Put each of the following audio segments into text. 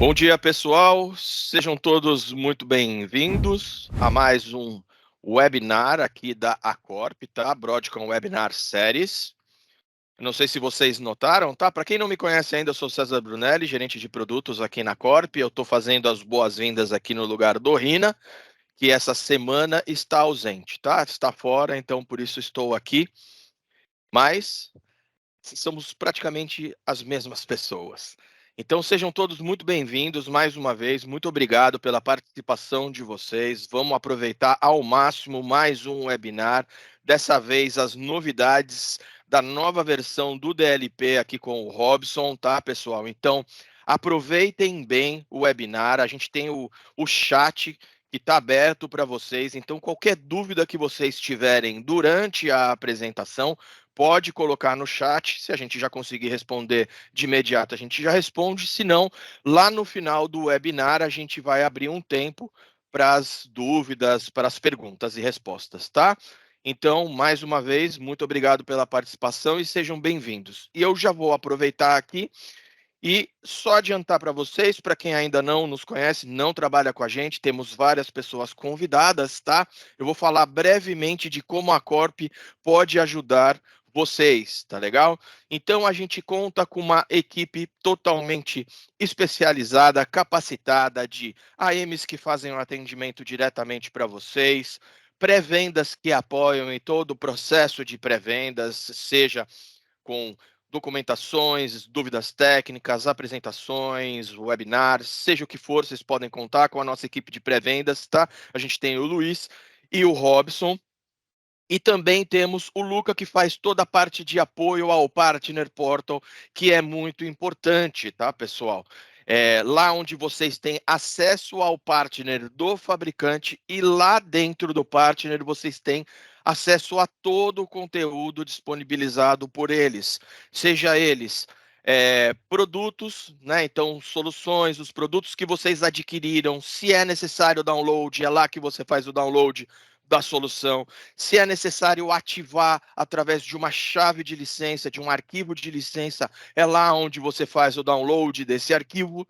Bom dia, pessoal. Sejam todos muito bem-vindos a mais um webinar aqui da Acorp, tá? Broadcom Webinar Series. Não sei se vocês notaram, tá? Para quem não me conhece ainda, eu sou César Brunelli, gerente de produtos aqui na Corp. Eu estou fazendo as boas-vindas aqui no lugar do Rina, que essa semana está ausente, tá? Está fora, então por isso estou aqui. Mas somos praticamente as mesmas pessoas. Então sejam todos muito bem-vindos mais uma vez. Muito obrigado pela participação de vocês. Vamos aproveitar ao máximo mais um webinar. Dessa vez as novidades da nova versão do DLP aqui com o Robson, tá, pessoal? Então aproveitem bem o webinar. A gente tem o chat que está aberto para vocês. Então qualquer dúvida que vocês tiverem durante a apresentação, pode colocar no chat. Se a gente já conseguir responder de imediato, a gente já responde. Se não, lá no final do webinar, a gente vai abrir um tempo para as dúvidas, para as perguntas e respostas, tá? Então, mais uma vez, muito obrigado pela participação e sejam bem-vindos. E eu já vou aproveitar aqui e só adiantar para vocês, para quem ainda não nos conhece, não trabalha com a gente, temos várias pessoas convidadas, tá? Eu vou falar brevemente de como a Corp pode ajudar vocês, tá legal? Então a gente conta com uma equipe totalmente especializada, capacitada de AMs que fazem o atendimento diretamente para vocês, pré-vendas que apoiam em todo o processo de pré-vendas, seja com documentações, dúvidas técnicas, apresentações, webinars, seja o que for, vocês podem contar com a nossa equipe de pré-vendas, tá? A gente tem o Luiz e o Robson. E também temos o Luca, que faz toda a parte de apoio ao Partner Portal, que é muito importante, tá, pessoal? Lá onde vocês têm acesso ao partner do fabricante e lá dentro do partner vocês têm acesso a todo o conteúdo disponibilizado por eles, seja eles produtos, né? Então, soluções, os produtos que vocês adquiriram, se é necessário download, é lá que você faz o download da solução. Se é necessário ativar através de uma chave de licença, de um arquivo de licença, é lá onde você faz o download desse arquivo,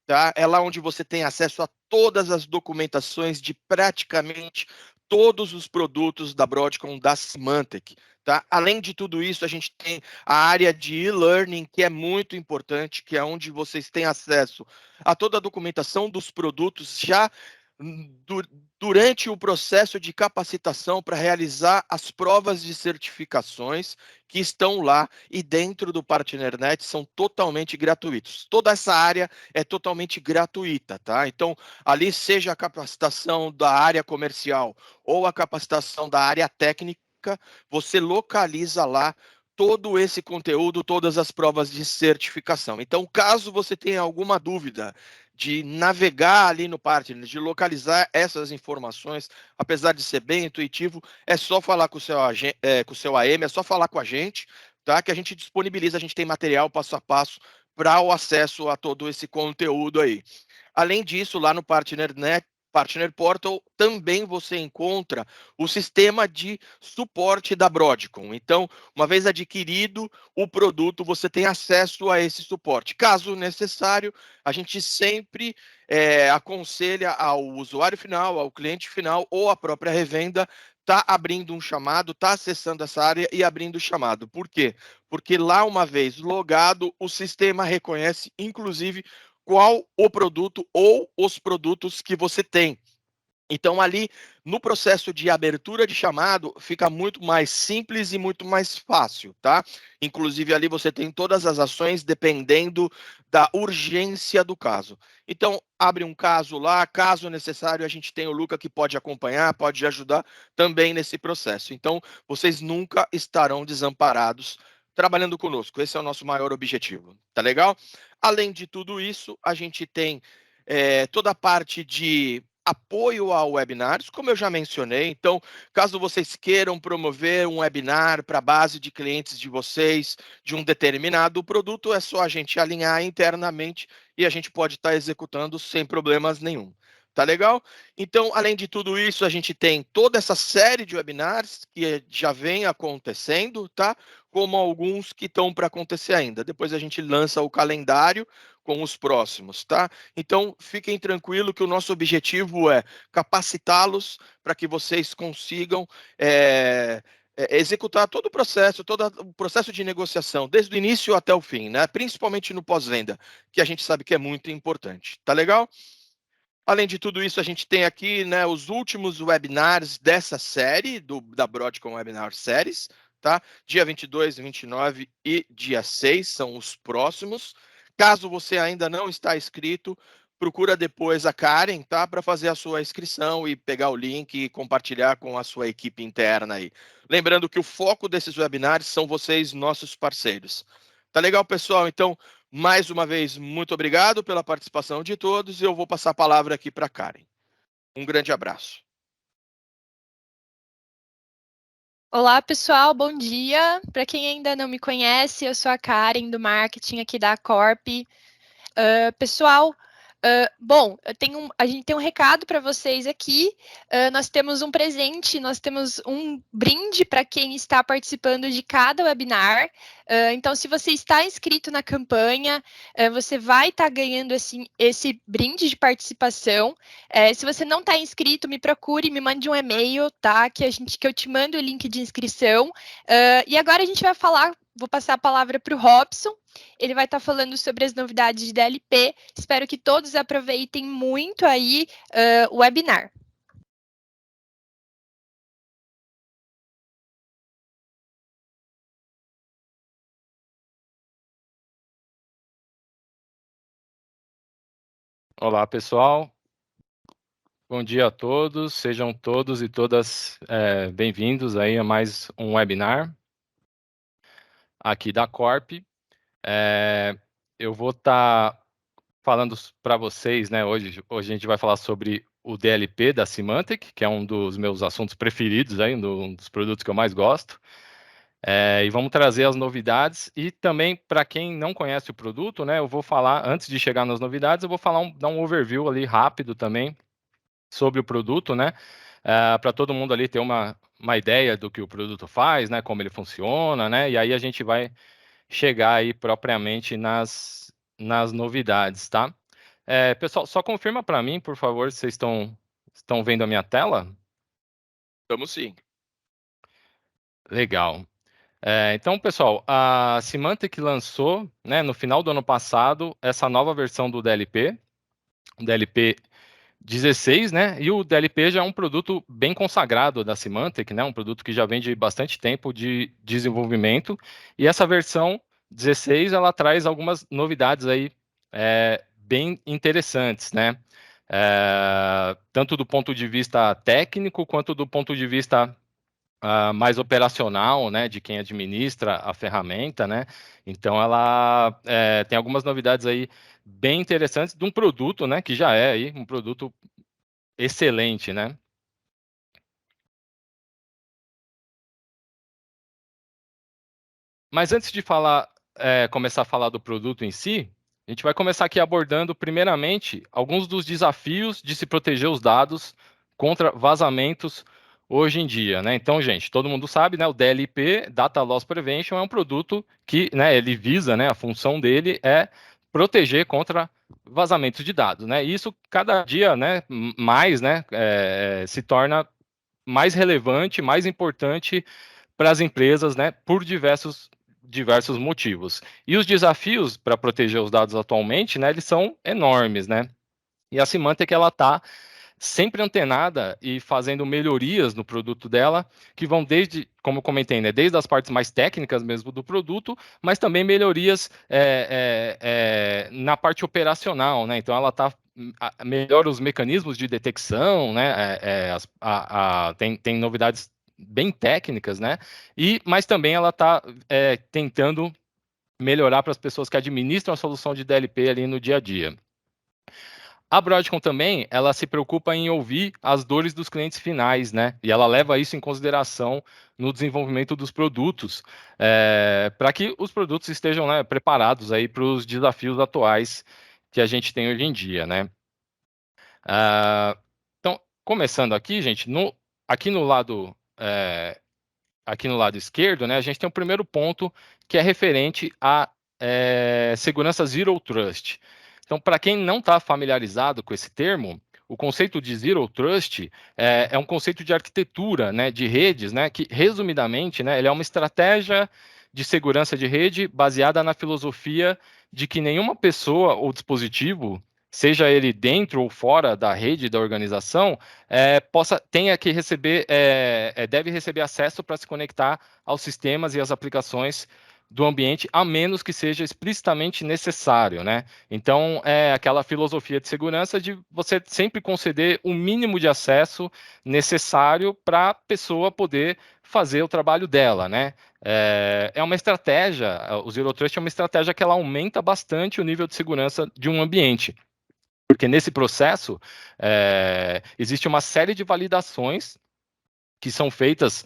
tá? É lá onde você tem acesso a todas as documentações de praticamente todos os produtos da Broadcom, da Symantec, tá? Além de tudo isso, a gente tem a área de e-learning, que é muito importante, que é onde vocês têm acesso a toda a documentação dos produtos já durante o processo de capacitação para realizar as provas de certificações que estão lá e dentro do PartnerNet são totalmente gratuitos. Toda essa área é totalmente gratuita, tá? Então, ali seja a capacitação da área comercial ou a capacitação da área técnica, você localiza lá todo esse conteúdo, todas as provas de certificação. Então, caso você tenha alguma dúvida de navegar ali no partner, de localizar essas informações, apesar de ser bem intuitivo, é só falar com o seu AM, é só falar com a gente, tá? Que a gente disponibiliza, a gente tem material passo a passo para o acesso a todo esse conteúdo aí. Além disso, lá no Partner Portal, também você encontra o sistema de suporte da Broadcom. Então, uma vez adquirido o produto, você tem acesso a esse suporte. Caso necessário, a gente sempre aconselha ao usuário final, ao cliente final ou à própria revenda tá abrindo um chamado, tá acessando essa área e abrindo o chamado. Por quê? Porque lá, uma vez logado, o sistema reconhece, inclusive, qual o produto ou os produtos que você tem. Então, ali no processo de abertura de chamado, fica muito mais simples e muito mais fácil, tá? Inclusive, ali você tem todas as ações dependendo da urgência do caso. Então, abre um caso lá, caso necessário, a gente tem o Luca que pode acompanhar, pode ajudar também nesse processo. Então, vocês nunca estarão desamparados trabalhando conosco. Esse é o nosso maior objetivo, tá legal? Além de tudo isso, a gente tem toda a parte de apoio a webinars, como eu já mencionei. Então, caso vocês queiram promover um webinar para a base de clientes de vocês, de um determinado produto, é só a gente alinhar internamente e a gente pode estar executando sem problemas nenhum. Tá legal? Então, além de tudo isso, a gente tem toda essa série de webinars que já vem acontecendo, tá? Como alguns que estão para acontecer ainda. Depois a gente lança o calendário com os próximos, tá? Então, fiquem tranquilos que o nosso objetivo é capacitá-los para que vocês consigam executar todo o processo de negociação, desde o início até o fim, né? Principalmente no pós-venda, que a gente sabe que é muito importante. Tá legal? Além de tudo isso, a gente tem aqui, né, os últimos webinars dessa série, da Broadcom Webinar Series, tá? Dia 22, 29 e dia 6 são os próximos. Caso você ainda não está inscrito, procura depois a Karen, tá? Para fazer a sua inscrição e pegar o link e compartilhar com a sua equipe interna aí. Lembrando que o foco desses webinars são vocês, nossos parceiros. Tá legal, pessoal? Então, mais uma vez, muito obrigado pela participação de todos e eu vou passar a palavra aqui para a Karen. Um grande abraço. Olá, pessoal, bom dia. Para quem ainda não me conhece, eu sou a Karen do marketing aqui da Corp. Pessoal, bom, a gente tem um recado para vocês aqui. Nós temos um presente, nós temos um brinde para quem está participando de cada webinar. Então, se você está inscrito na campanha, você vai estar ganhando esse brinde de participação. Se você não está inscrito, me procure, me mande um e-mail, tá? Que eu te mando o link de inscrição. E agora a gente vai falar. Vou passar a palavra para o Robson. Ele vai estar falando sobre as novidades de DLP. Espero que todos aproveitem muito aí o webinar. Olá, pessoal. Bom dia a todos. Sejam todos e todas bem-vindos aí a mais um webinar aqui da Corp. Eu vou estar falando para vocês, né? Hoje a gente vai falar sobre o DLP da Symantec, que é um dos meus assuntos preferidos, aí, um dos produtos que eu mais gosto. E vamos trazer as novidades e também para quem não conhece o produto, né? Eu vou falar, antes de chegar nas novidades, eu vou falar dar um overview ali rápido também sobre o produto, né? Para todo mundo ali ter uma ideia do que o produto faz, né? Como ele funciona, né? E aí a gente vai chegar aí propriamente nas novidades, tá? Pessoal, só confirma para mim, por favor, se vocês estão vendo a minha tela? Estamos sim. Legal. Então, pessoal, a Symantec lançou, né, no final do ano passado, essa nova versão do DLP, o DLP 16, né? E o DLP já é um produto bem consagrado da Symantec, né? Um produto que já vem de bastante tempo de desenvolvimento. E essa versão 16, ela traz algumas novidades aí bem interessantes, né? Tanto do ponto de vista técnico quanto do ponto de vista mais operacional, né, de quem administra a ferramenta, né? Então ela tem algumas novidades aí bem interessantes de um produto, né, que já é aí um produto excelente, né? Mas antes de começar a falar do produto em si, a gente vai começar aqui abordando, primeiramente, alguns dos desafios de se proteger os dados contra vazamentos hoje em dia, né? Então, gente, todo mundo sabe, né? O DLP, Data Loss Prevention, é um produto que, né, ele visa, né? A função dele é proteger contra vazamentos de dados, né? E isso cada dia, né, mais, né, se torna mais relevante, mais importante para as empresas, né, por diversos motivos. E os desafios para proteger os dados atualmente, né, eles são enormes, né? E a Symantec, ela está sempre antenada e fazendo melhorias no produto dela, que vão desde, como eu comentei, né, desde as partes mais técnicas mesmo do produto, mas também melhorias na parte operacional, né? Então ela está melhora os mecanismos de detecção, né? Tem novidades bem técnicas, né? Mas também ela está tentando melhorar para as pessoas que administram a solução de DLP ali no dia a dia. A Broadcom também, ela se preocupa em ouvir as dores dos clientes finais, né? E ela leva isso em consideração no desenvolvimento dos produtos, para que os produtos estejam, né, preparados aí para os desafios atuais que a gente tem hoje em dia, né? Então, começando aqui, gente, aqui no lado aqui no lado esquerdo, né, a gente tem o primeiro ponto que é referente a segurança Zero Trust. Então, para quem não está familiarizado com esse termo, o conceito de Zero Trust é um conceito de arquitetura, né, de redes, né, que, resumidamente, né, ele é uma estratégia de segurança de rede baseada na filosofia de que nenhuma pessoa ou dispositivo, seja ele dentro ou fora da rede da organização, tenha que receber, deve receber acesso para se conectar aos sistemas e às aplicações do ambiente, a menos que seja explicitamente necessário, né? Então, é aquela filosofia de segurança de você sempre conceder o mínimo de acesso necessário para a pessoa poder fazer o trabalho dela, né? É uma estratégia, o Zero Trust é uma estratégia que ela aumenta bastante o nível de segurança de um ambiente. Porque nesse processo, existe uma série de validações que são feitas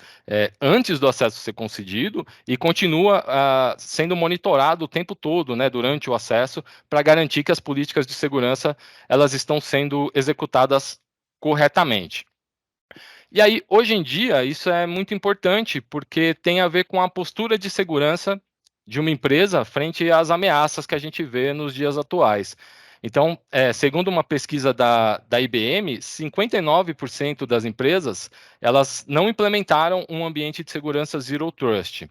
antes do acesso ser concedido e continua sendo monitorado o tempo todo, né, durante o acesso, para garantir que as políticas de segurança elas estão sendo executadas corretamente. E aí, hoje em dia, isso é muito importante, porque tem a ver com a postura de segurança de uma empresa frente às ameaças que a gente vê nos dias atuais. Então, segundo uma pesquisa da IBM, 59% das empresas elas não implementaram um ambiente de segurança Zero Trust.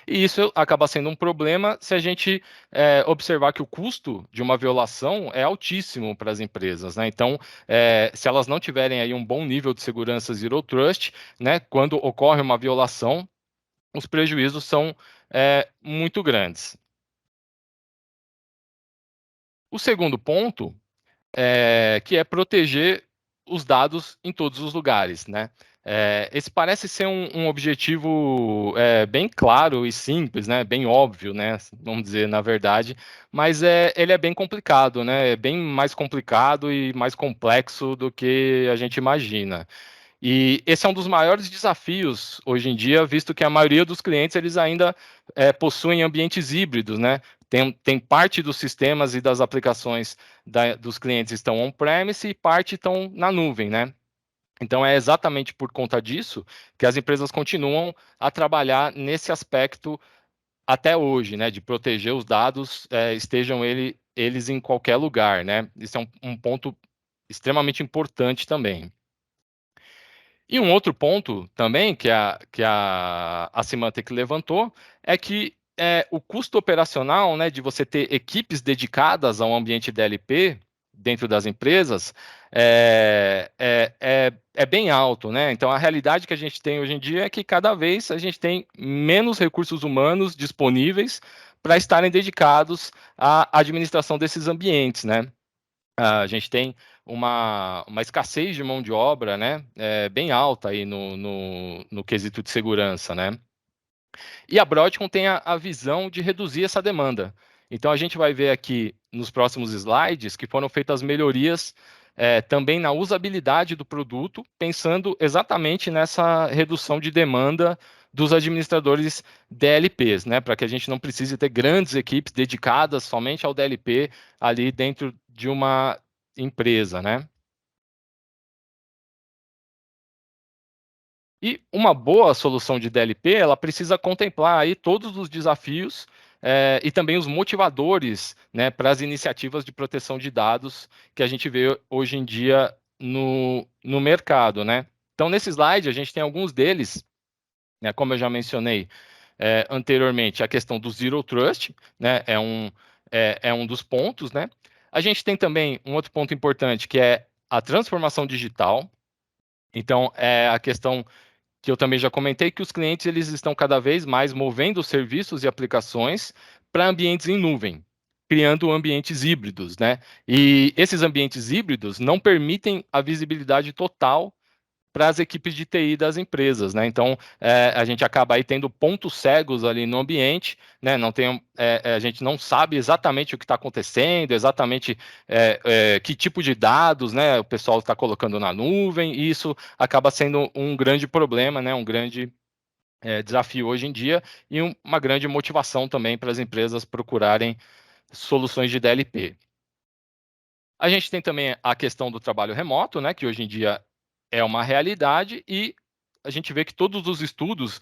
E isso acaba sendo um problema se a gente observar que o custo de uma violação é altíssimo para as empresas, né? Então, se elas não tiverem aí um bom nível de segurança Zero Trust, né, quando ocorre uma violação, os prejuízos são muito grandes. O segundo ponto que é proteger os dados em todos os lugares, né? Esse parece ser um objetivo bem claro e simples, né? Bem óbvio, né? Vamos dizer, na verdade, mas ele é bem complicado, né? É bem mais complicado e mais complexo do que a gente imagina. E esse é um dos maiores desafios hoje em dia, visto que a maioria dos clientes eles ainda possuem ambientes híbridos, né? Tem parte dos sistemas e das aplicações dos clientes estão on-premise e parte estão na nuvem, né? Então é exatamente por conta disso que as empresas continuam a trabalhar nesse aspecto até hoje, né? De proteger os dados, estejam eles em qualquer lugar, né? Isso é um ponto extremamente importante também. E um outro ponto também que a Symantec levantou é que o custo operacional, né, de você ter equipes dedicadas a um ambiente DLP dentro das empresas é bem alto, né? Então a realidade que a gente tem hoje em dia é que cada vez a gente tem menos recursos humanos disponíveis para estarem dedicados à administração desses ambientes, né? A gente tem uma escassez de mão de obra, né, bem alta aí no quesito de segurança, né? E a Broadcom tem a visão de reduzir essa demanda. Então a gente vai ver aqui nos próximos slides que foram feitas melhorias também na usabilidade do produto, pensando exatamente nessa redução de demanda dos administradores DLPs, né, para que a gente não precise ter grandes equipes dedicadas somente ao DLP ali dentro de uma empresa, né? E uma boa solução de DLP, ela precisa contemplar aí todos os desafios e também os motivadores, né, para as iniciativas de proteção de dados que a gente vê hoje em dia no mercado, né? Então, nesse slide, a gente tem alguns deles, né, como eu já mencionei anteriormente, a questão do Zero Trust, né, é um dos pontos, né? A gente tem também um outro ponto importante, que é a transformação digital. Então, é a questão que eu também já comentei, que os clientes eles estão cada vez mais movendo serviços e aplicações para ambientes em nuvem, criando ambientes híbridos, né? E esses ambientes híbridos não permitem a visibilidade total para as equipes de TI das empresas, né? Então, a gente acaba aí tendo pontos cegos ali no ambiente, né? Não tem, a gente não sabe exatamente o que está acontecendo, exatamente que tipo de dados, né? O pessoal está colocando na nuvem, e isso acaba sendo um grande problema, né? Um grande desafio hoje em dia e uma grande motivação também para as empresas procurarem soluções de DLP. A gente tem também a questão do trabalho remoto, né? Que hoje em dia é uma realidade e a gente vê que todos os estudos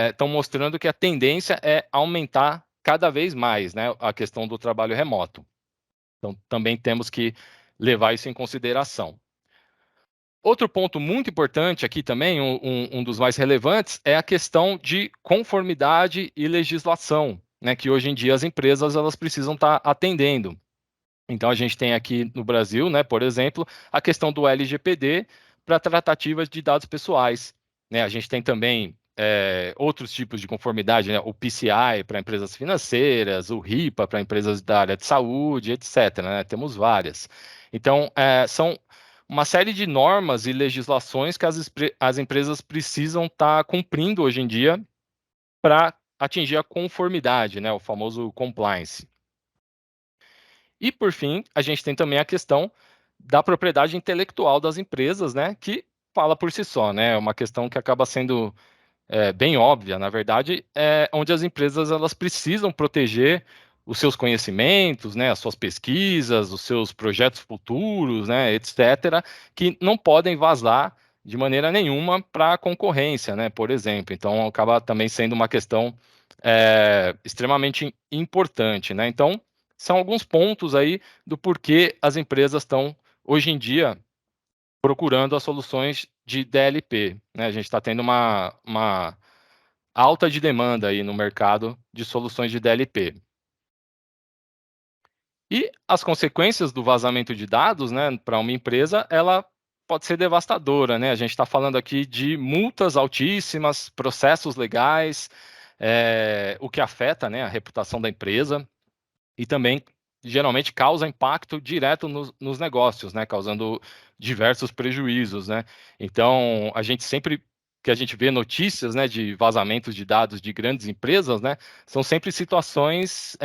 estão mostrando que a tendência é aumentar cada vez mais, né, a questão do trabalho remoto. Então, também temos que levar isso em consideração. Outro ponto muito importante aqui também, um dos mais relevantes, é a questão de conformidade e legislação, né, que hoje em dia as empresas elas precisam estar atendendo. Então, a gente tem aqui no Brasil, né, por exemplo, a questão do LGPD para tratativas de dados pessoais. Né? A gente tem também outros tipos de conformidade, né? O PCI para empresas financeiras, o RIPA para empresas da área de saúde, etc. Né? Temos várias. Então, são uma série de normas e legislações que as empresas precisam estar cumprindo hoje em dia para atingir a conformidade, né? O famoso compliance. E, por fim, a gente tem também a questão da propriedade intelectual das empresas, né, que fala por si só, né, é uma questão que acaba sendo bem óbvia, na verdade, onde as empresas elas precisam proteger os seus conhecimentos, né, as suas pesquisas, os seus projetos futuros, né, etc., que não podem vazar de maneira nenhuma para a concorrência, né, por exemplo. Então, acaba também sendo uma questão extremamente importante, né. Então, são alguns pontos aí do porquê as empresas estão, hoje em dia, procurando as soluções de DLP. Né? A gente está tendo uma alta de demanda aí no mercado de soluções de DLP. E as consequências do vazamento de dados, né, para uma empresa, ela pode ser devastadora, né? A gente está falando aqui de multas altíssimas, processos legais, o que afeta, né, a reputação da empresa e também geralmente causa impacto direto nos negócios, né, causando diversos prejuízos, né. Então, a gente sempre que a gente vê notícias, né, de vazamentos de dados de grandes empresas, né, são sempre situações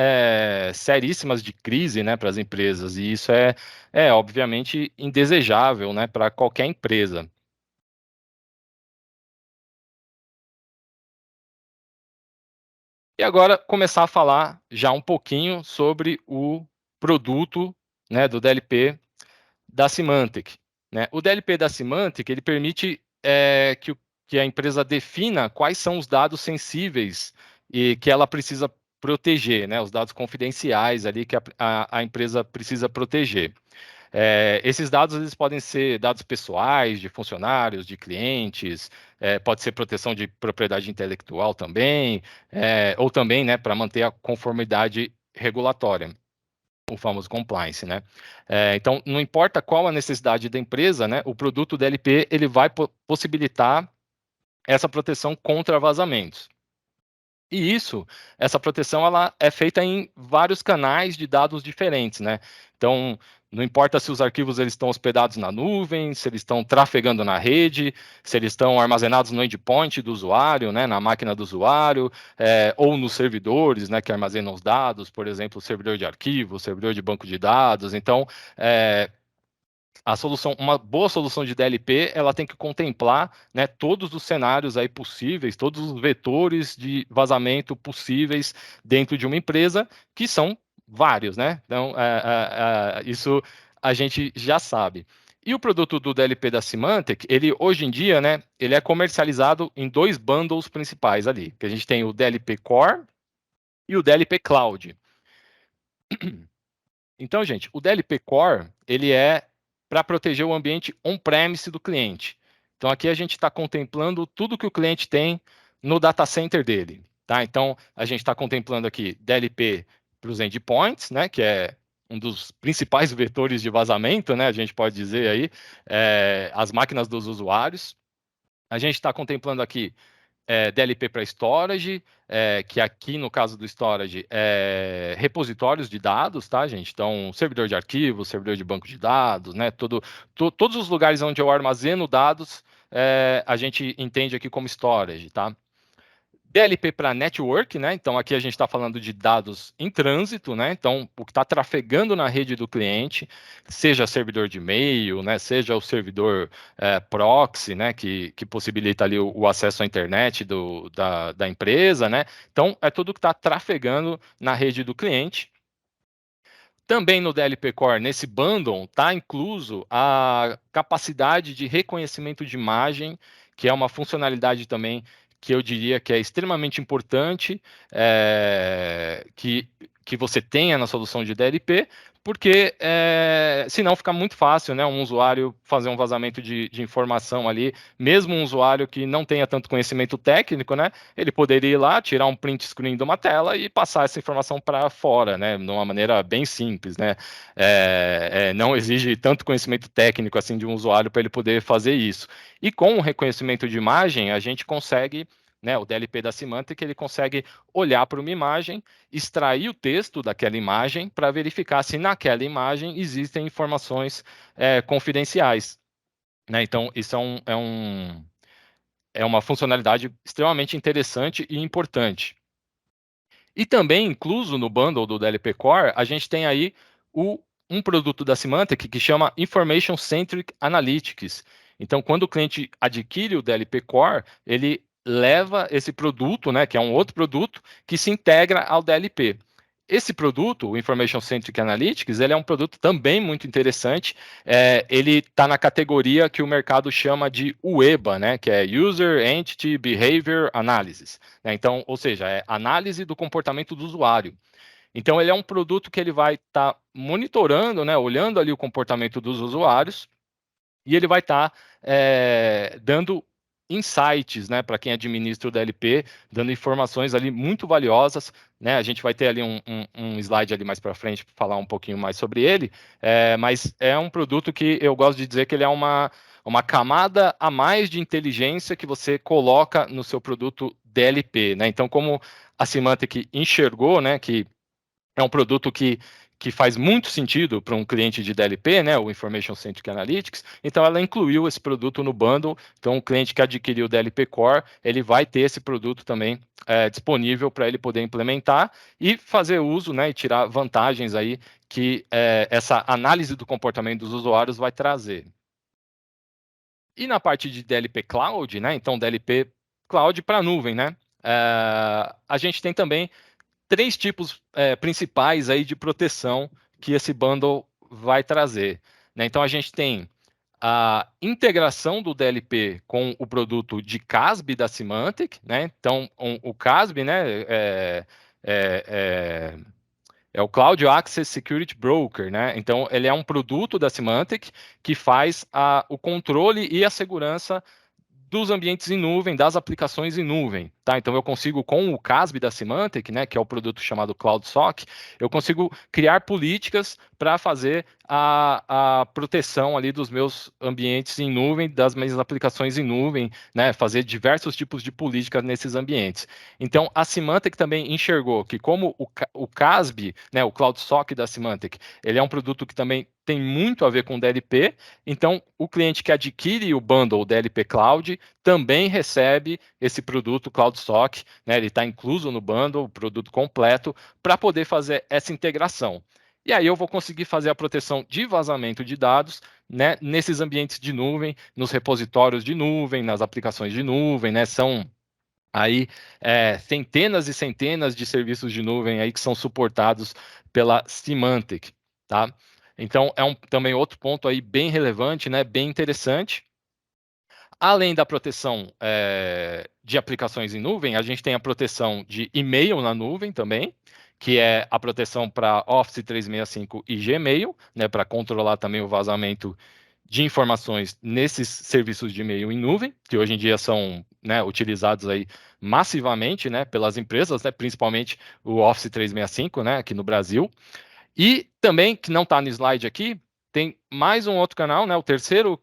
seríssimas de crise, né, para as empresas, e isso é obviamente indesejável, né, para qualquer empresa. E agora começar a falar já um pouquinho sobre o produto, né, do DLP da Symantec. Né? O DLP da Symantec ele permite que a empresa defina quais são os dados sensíveis e que ela precisa proteger, né, os dados confidenciais ali que a empresa precisa proteger. Esses dados eles podem ser dados pessoais de funcionários, de clientes, pode ser proteção de propriedade intelectual também, ou também, né, para manter a conformidade regulatória, o famoso compliance, né? Então, não importa qual a necessidade da empresa, né, o produto DLP ele vai possibilitar essa proteção contra vazamentos. E essa proteção, ela é feita em vários canais de dados diferentes, né? Então, não importa se os arquivos eles estão hospedados na nuvem, se eles estão trafegando na rede, se eles estão armazenados no endpoint do usuário, né, na máquina do usuário, ou nos servidores, né, que armazenam os dados, por exemplo, o servidor de arquivo, o servidor de banco de dados. Então, uma boa solução de DLP, ela tem que contemplar, né, todos os cenários aí possíveis, todos os vetores de vazamento possíveis dentro de uma empresa, que são vários, né? Então, isso a gente já sabe. E o produto do DLP da Symantec, ele hoje em dia, né, ele é comercializado em dois bundles principais ali, que a gente tem o DLP Core e o DLP Cloud. Então, gente, o DLP Core, ele é para proteger o ambiente on-premise do cliente. Então, aqui a gente está contemplando tudo que o cliente tem no data center dele. Tá? Então, a gente está contemplando aqui DLP para os endpoints, né, que é um dos principais vetores de vazamento, né, a gente pode dizer aí, as máquinas dos usuários. A gente está contemplando aqui DLP para storage, que aqui no caso do storage é repositórios de dados, tá, gente? Então, servidor de arquivos, servidor de banco de dados, né? Todos os lugares onde eu armazeno dados, a gente entende aqui como storage, tá? DLP para network, né? Então aqui a gente está falando de dados em trânsito, né? Então o que está trafegando na rede do cliente, seja servidor de e-mail, né? Seja o servidor proxy, né? Que possibilita ali o acesso à internet da empresa, né? Então é tudo que está trafegando na rede do cliente. Também no DLP Core, nesse bundle, está incluso a capacidade de reconhecimento de imagem, que é uma funcionalidade também que eu diria que é extremamente importante que você tenha na solução de DLP, porque senão fica muito fácil, né, um usuário fazer um vazamento de informação ali, mesmo um usuário que não tenha tanto conhecimento técnico, né, ele poderia ir lá, tirar um print screen de uma tela e passar essa informação para fora, né, de uma maneira bem simples, né, não exige tanto conhecimento técnico assim de um usuário para ele poder fazer isso. E com o reconhecimento de imagem, a gente consegue, né, o DLP da Symantec, ele consegue olhar para uma imagem, extrair o texto daquela imagem para verificar se naquela imagem existem informações confidenciais. Né? Então, isso é uma funcionalidade extremamente interessante e importante. E também, incluso no bundle do DLP Core, a gente tem aí um produto da Symantec que chama Information Centric Analytics. Então, quando o cliente adquire o DLP Core, ele leva esse produto, né, que é um outro produto, que se integra ao DLP. Esse produto, o Information Centric Analytics, ele é um produto também muito interessante. Ele está na categoria que o mercado chama de UEBA, né, que é User Entity Behavior Analysis. Né? Então, ou seja, é análise do comportamento do usuário. Então, ele é um produto que ele vai estar monitorando, né, olhando ali o comportamento dos usuários, e ele vai estar dando insights, né, para quem administra o DLP, dando informações ali muito valiosas, né, a gente vai ter ali um slide ali mais para frente para falar um pouquinho mais sobre ele, mas é um produto que eu gosto de dizer que ele é uma camada a mais de inteligência que você coloca no seu produto DLP, né, então como a Symantec enxergou, né, que é um produto que faz muito sentido para um cliente de DLP, né, o Information Centric Analytics, então ela incluiu esse produto no bundle, então o cliente que adquiriu o DLP Core, ele vai ter esse produto também disponível para ele poder implementar e fazer uso, né, e tirar vantagens aí que essa análise do comportamento dos usuários vai trazer. E na parte de DLP Cloud, né, então DLP Cloud para nuvem, né, a gente tem também 3 tipos principais aí de proteção que esse bundle vai trazer. Né? Então, a gente tem a integração do DLP com o produto de CASB da Symantec. Né? Então, o CASB, né, é o Cloud Access Security Broker. Né? Então, ele é um produto da Symantec que faz o controle e a segurança dos ambientes em nuvem, das aplicações em nuvem, tá? Então eu consigo, com o CASB da Symantec, né, que é o produto chamado CloudSOC, eu consigo criar políticas para fazer a proteção ali dos meus ambientes em nuvem, das minhas aplicações em nuvem, né, fazer diversos tipos de políticas nesses ambientes. Então a Symantec também enxergou que como o CASB, né, o CloudSOC da Symantec, ele é um produto que também tem muito a ver com DLP, então o cliente que adquire o bundle DLP Cloud também recebe esse produto CloudSOC, né, ele está incluso no bundle, o produto completo, para poder fazer essa integração. E aí eu vou conseguir fazer a proteção de vazamento de dados, né, nesses ambientes de nuvem, nos repositórios de nuvem, nas aplicações de nuvem, né, são aí centenas e centenas de serviços de nuvem aí que são suportados pela Symantec, tá? Então é também outro ponto aí bem relevante, né, bem interessante. Além da proteção de aplicações em nuvem, a gente tem a proteção de e-mail na nuvem também, que é a proteção para Office 365 e Gmail, né, para controlar também o vazamento de informações nesses serviços de e-mail em nuvem, que hoje em dia são, né, utilizados aí massivamente, né, pelas empresas, né, principalmente o Office 365, né, aqui no Brasil. E também, que não está no slide aqui, tem mais um outro canal, né? O terceiro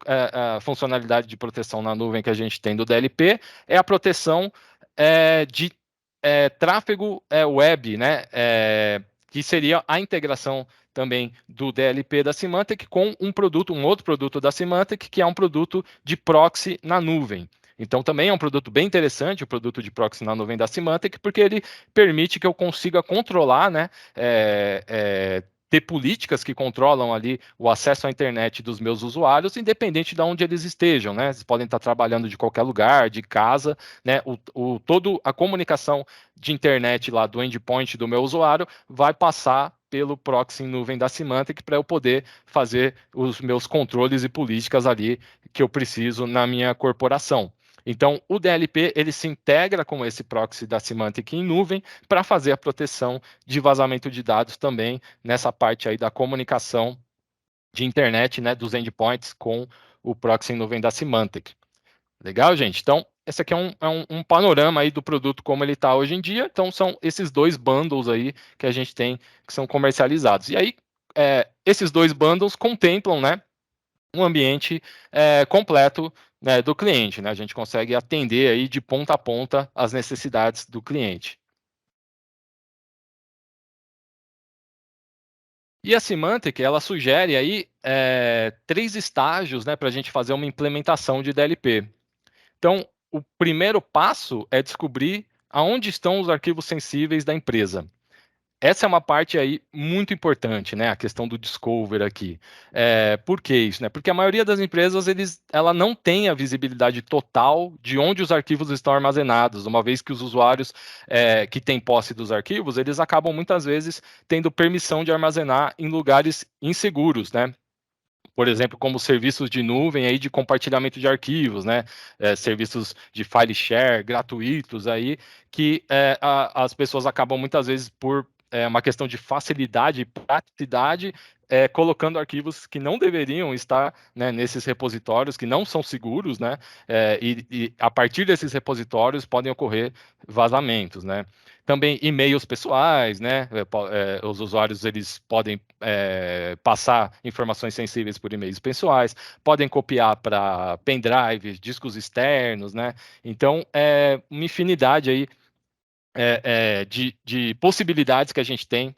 funcionalidade de proteção na nuvem que a gente tem do DLP é a proteção de tráfego web, né? Que seria a integração também do DLP da Symantec com um outro produto da Symantec, que é um produto de proxy na nuvem. Então, também é um produto bem interessante, o produto de proxy na nuvem da Symantec, porque ele permite que eu consiga controlar, né, ter políticas que controlam ali o acesso à internet dos meus usuários, independente de onde eles estejam, né? Eles podem estar trabalhando de qualquer lugar, de casa, né? Toda a comunicação de internet lá do endpoint do meu usuário vai passar pelo proxy em nuvem da Symantec para eu poder fazer os meus controles e políticas ali que eu preciso na minha corporação. Então, o DLP ele se integra com esse proxy da Symantec em nuvem para fazer a proteção de vazamento de dados também nessa parte aí da comunicação de internet, né, dos endpoints com o proxy em nuvem da Symantec. Legal, gente? Então, esse aqui é um panorama aí do produto como ele está hoje em dia. Então, são esses dois bundles aí que a gente tem que são comercializados. E aí, esses dois bundles contemplam, né, um ambiente completo, né, do cliente, né? A gente consegue atender aí de ponta a ponta as necessidades do cliente. E a Symantec, ela sugere aí 3 estágios, né, para a gente fazer uma implementação de DLP. Então, o primeiro passo é descobrir aonde estão os arquivos sensíveis da empresa. Essa é uma parte aí muito importante, né? A questão do discover aqui. Por que isso? Né? Porque a maioria das empresas ela não tem a visibilidade total de onde os arquivos estão armazenados, uma vez que os usuários que têm posse dos arquivos, eles acabam muitas vezes tendo permissão de armazenar em lugares inseguros, né? Por exemplo, como serviços de nuvem aí de compartilhamento de arquivos, né? Serviços de file share gratuitos aí, que as pessoas acabam muitas vezes por uma questão de facilidade e praticidade, colocando arquivos que não deveriam estar, né, nesses repositórios, que não são seguros, né? E a partir desses repositórios podem ocorrer vazamentos, né? Também e-mails pessoais, né? Os usuários eles podem passar informações sensíveis por e-mails pessoais, podem copiar para pendrives, discos externos, né? Então, uma infinidade aí de possibilidades que a gente tem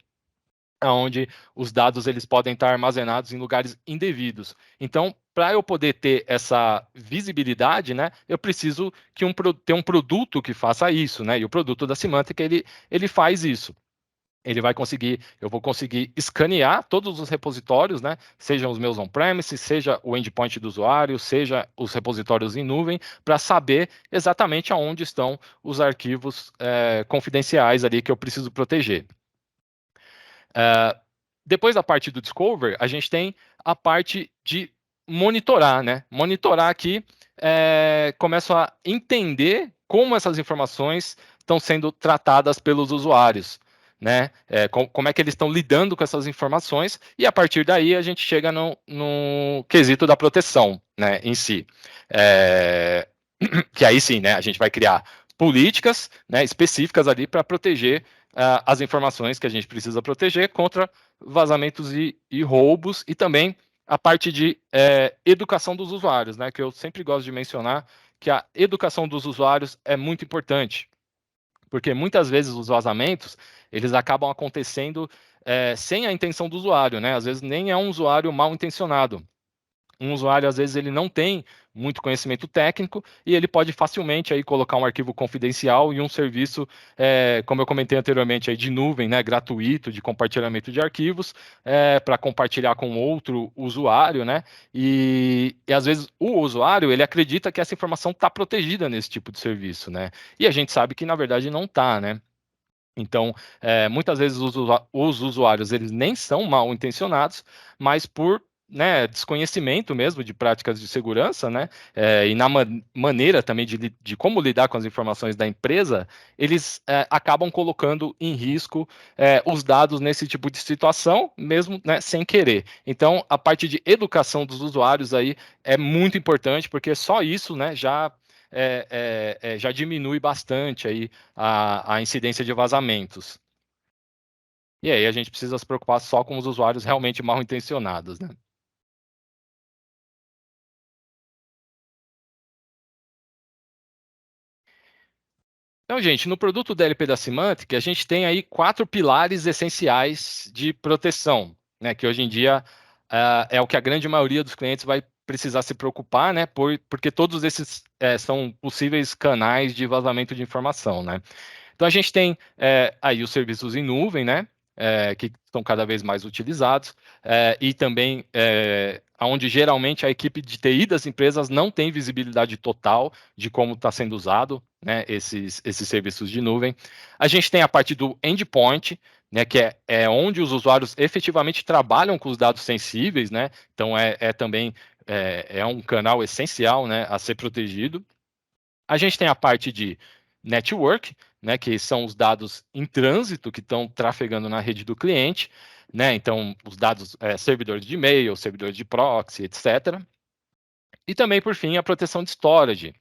onde os dados eles podem estar armazenados em lugares indevidos. Então, para eu poder ter essa visibilidade, né, eu preciso ter um produto que faça isso, né? E o produto da Symantec ele faz isso. Eu vou conseguir escanear todos os repositórios, né? Sejam os meus on-premise, seja o endpoint do usuário, seja os repositórios em nuvem, para saber exatamente aonde estão os arquivos confidenciais ali que eu preciso proteger. Depois da parte do Discover, a gente tem a parte de monitorar, né? Monitorar aqui, começo a entender como essas informações estão sendo tratadas pelos usuários, né? Como é que eles estão lidando com essas informações, e a partir daí a gente chega no quesito da proteção, né, em si. Que aí sim, né, a gente vai criar políticas, né, específicas ali para proteger as informações que a gente precisa proteger contra vazamentos e roubos, e também a parte de educação dos usuários, né, que eu sempre gosto de mencionar, que a educação dos usuários é muito importante, porque muitas vezes os vazamentos eles acabam acontecendo sem a intenção do usuário, né, às vezes nem é um usuário mal intencionado. Um usuário, às vezes, ele não tem muito conhecimento técnico e ele pode facilmente aí colocar um arquivo confidencial e um serviço, como eu comentei anteriormente, aí de nuvem, né, gratuito, de compartilhamento de arquivos, para compartilhar com outro usuário, né? E às vezes o usuário ele acredita que essa informação está protegida nesse tipo de serviço, né? E a gente sabe que na verdade não está, né? Então, muitas vezes os usuários eles nem são mal intencionados, mas por, né, desconhecimento mesmo de práticas de segurança, né, e na maneira também de como lidar com as informações da empresa, eles acabam colocando em risco os dados nesse tipo de situação, mesmo, né, sem querer. Então, a parte de educação dos usuários aí é muito importante, porque só isso, né, já diminui bastante aí a incidência de vazamentos. E aí a gente precisa se preocupar só com os usuários realmente mal intencionados, né? Então, gente, no produto DLP da Symantec, a gente tem aí 4 pilares essenciais de proteção, né? Que hoje em dia é o que a grande maioria dos clientes vai precisar se preocupar, né? Porque todos esses são possíveis canais de vazamento de informação, né? Então a gente tem aí os serviços em nuvem, né? Que estão cada vez mais utilizados, e também onde geralmente a equipe de TI das empresas não tem visibilidade total de como está sendo usado, né, esses serviços de nuvem. A gente tem a parte do endpoint, né, que é onde os usuários efetivamente trabalham com os dados sensíveis, né? Então também um canal essencial, né, a ser protegido. A gente tem a parte de network, né, que são os dados em trânsito que estão trafegando na rede do cliente, né, então os dados, servidores de e-mail, servidores de proxy, etc. E também, por fim, a proteção de storage.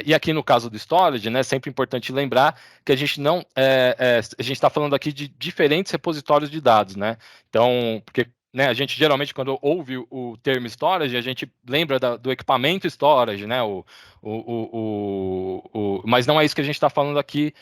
E aqui no caso do storage, né, é sempre importante lembrar que a gente não, a gente está falando aqui de diferentes repositórios de dados, né? Então, porque né, a gente geralmente quando ouve o termo storage, a gente lembra do equipamento storage, né? Mas não é isso que a gente está falando aqui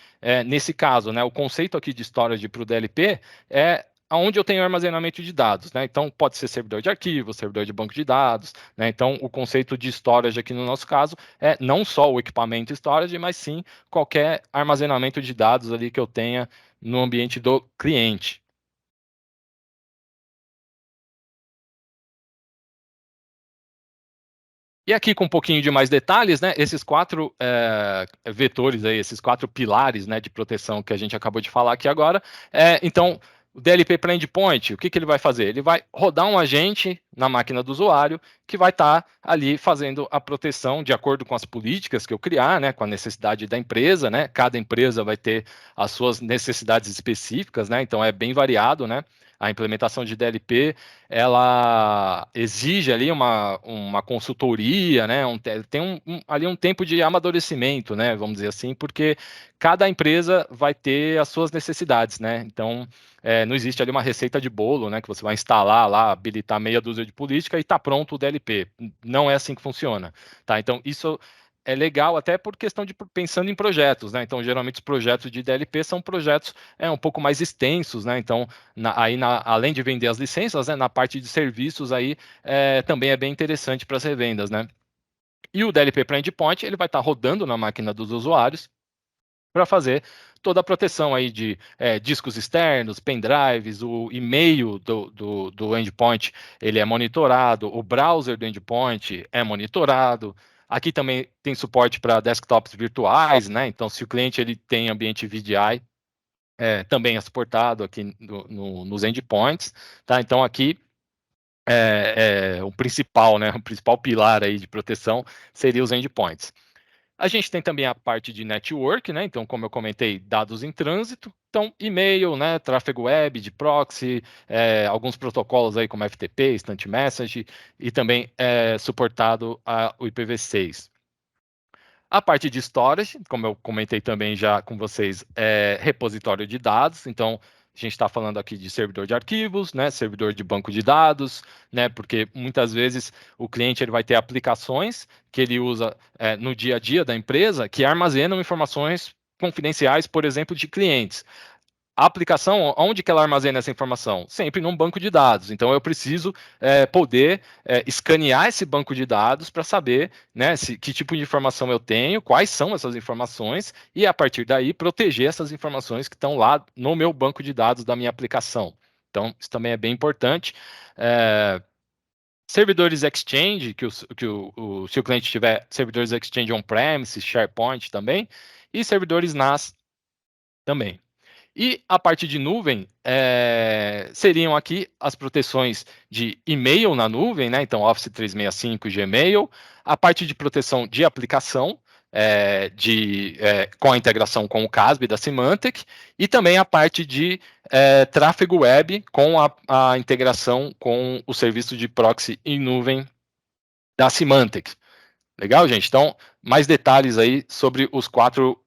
nesse caso, né? O conceito aqui de storage para o DLP é onde eu tenho armazenamento de dados, né? Então pode ser servidor de arquivo, servidor de banco de dados, né? Então o conceito de storage aqui no nosso caso é não só o equipamento storage, mas sim qualquer armazenamento de dados ali que eu tenha no ambiente do cliente. E aqui com um pouquinho de mais detalhes, né, esses 4 vetores aí, esses 4 pilares, né, de proteção que a gente acabou de falar aqui agora, então, o DLP para endpoint, o que ele vai fazer? Ele vai rodar um agente na máquina do usuário que vai estar ali fazendo a proteção de acordo com as políticas que eu criar, né, com a necessidade da empresa, né, cada empresa vai ter as suas necessidades específicas, né, então é bem variado, né, a implementação de DLP, ela exige ali uma consultoria, né? Tem ali um tempo de amadurecimento, né? Vamos dizer assim, porque cada empresa vai ter as suas necessidades, né? Então, não existe ali uma receita de bolo, né? Que você vai instalar lá, habilitar meia dúzia de política e está pronto o DLP. Não é assim que funciona, tá? Então, isso é legal até por questão de pensando em projetos, né? Então, geralmente os projetos de DLP são projetos um pouco mais extensos, né? Então, além de vender as licenças, né, na parte de serviços aí também é bem interessante para as revendas, né? E o DLP para endpoint ele vai estar rodando na máquina dos usuários para fazer toda a proteção aí de discos externos, pendrives, o e-mail do endpoint ele é monitorado, o browser do endpoint é monitorado. Aqui também tem suporte para desktops virtuais, né? Então, se o cliente ele tem ambiente VDI, também é suportado aqui nos endpoints, tá? Então aqui o principal, né? O principal pilar aí de proteção seria os endpoints. A gente tem também a parte de network, né? Então, como eu comentei, dados em trânsito. Então, e-mail, né? Tráfego web, de proxy, alguns protocolos aí como FTP, Instant Message, e também suportado o IPv6. A parte de storage, como eu comentei também já com vocês, é repositório de dados. Então, a gente está falando aqui de servidor de arquivos, né, servidor de banco de dados, né, porque muitas vezes o cliente ele vai ter aplicações que ele usa no dia a dia da empresa que armazenam informações confidenciais, por exemplo, de clientes. A aplicação, onde que ela armazena essa informação? Sempre num banco de dados. Então, eu preciso poder escanear esse banco de dados para saber né, que tipo de informação eu tenho, quais são essas informações, e a partir daí proteger essas informações que estão lá no meu banco de dados da minha aplicação. Então, isso também é bem importante. Servidores Exchange, se o cliente tiver servidores Exchange on-premise, SharePoint também, e servidores NAS também. E a parte de nuvem seriam aqui as proteções de e-mail na nuvem, né? Então, Office 365, Gmail, a parte de proteção de aplicação, com a integração com o CASB da Symantec, e também a parte de tráfego web com a integração com o serviço de proxy em nuvem da Symantec. Legal, gente? Então, mais detalhes aí sobre os 4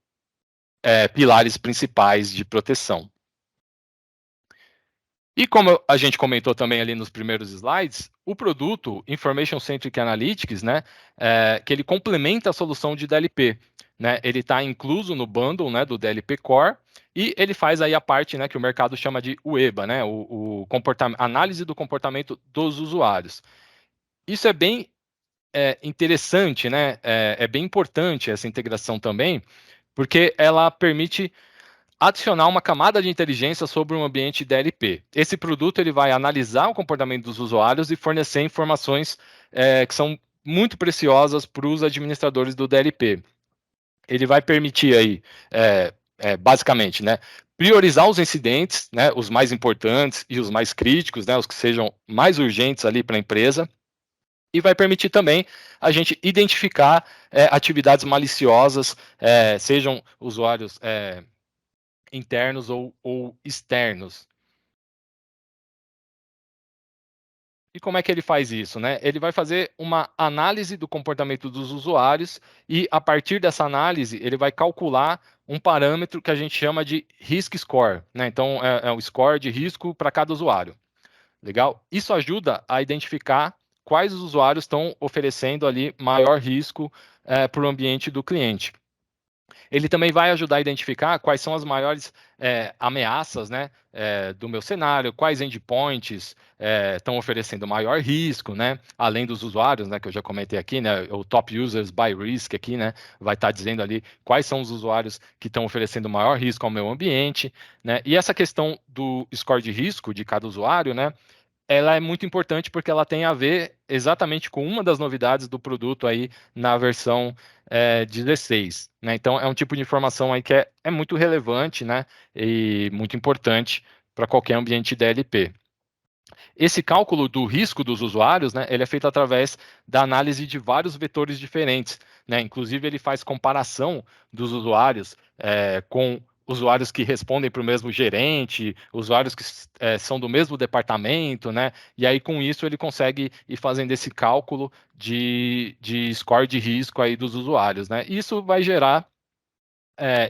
pilares principais de proteção. E como a gente comentou também ali nos primeiros slides, o produto Information Centric Analytics, né, que ele complementa a solução de DLP, né, ele está incluso no bundle, né, do DLP Core e ele faz aí a parte, né, que o mercado chama de UEBA, né, o análise do comportamento dos usuários. Isso é bem interessante, né, é bem importante essa integração também, porque ela permite adicionar uma camada de inteligência sobre um ambiente DLP. Esse produto ele vai analisar o comportamento dos usuários e fornecer informações que são muito preciosas para os administradores do DLP. Ele vai permitir aí, basicamente, né, priorizar os incidentes, né, os mais importantes e os mais críticos, né, os que sejam mais urgentes ali para a empresa, e vai permitir também a gente identificar atividades maliciosas, sejam usuários internos ou externos. E como é que ele faz isso, né? Ele vai fazer uma análise do comportamento dos usuários e, a partir dessa análise, ele vai calcular um parâmetro que a gente chama de Risk Score, né? Então, é o score de risco para cada usuário. Legal? Isso ajuda a identificar quais os usuários estão oferecendo ali maior risco para o ambiente do cliente. Ele também vai ajudar a identificar quais são as maiores ameaças, né, do meu cenário, quais endpoints estão oferecendo maior risco, né, além dos usuários, né, que eu já comentei aqui, né, o top users by risk aqui, né, vai estar dizendo ali quais são os usuários que estão oferecendo maior risco ao meu ambiente, né, e essa questão do score de risco de cada usuário, né, ela é muito importante porque ela tem a ver exatamente com uma das novidades do produto aí na versão 16, né? Então é um tipo de informação aí que é muito relevante, né? E muito importante para qualquer ambiente DLP. Esse cálculo do risco dos usuários, né, ele é feito através da análise de vários vetores diferentes, né? Inclusive ele faz comparação dos usuários com usuários que respondem para o mesmo gerente, usuários que são do mesmo departamento, né? E aí com isso ele consegue ir fazendo esse cálculo de score de risco aí dos usuários, né? Isso vai gerar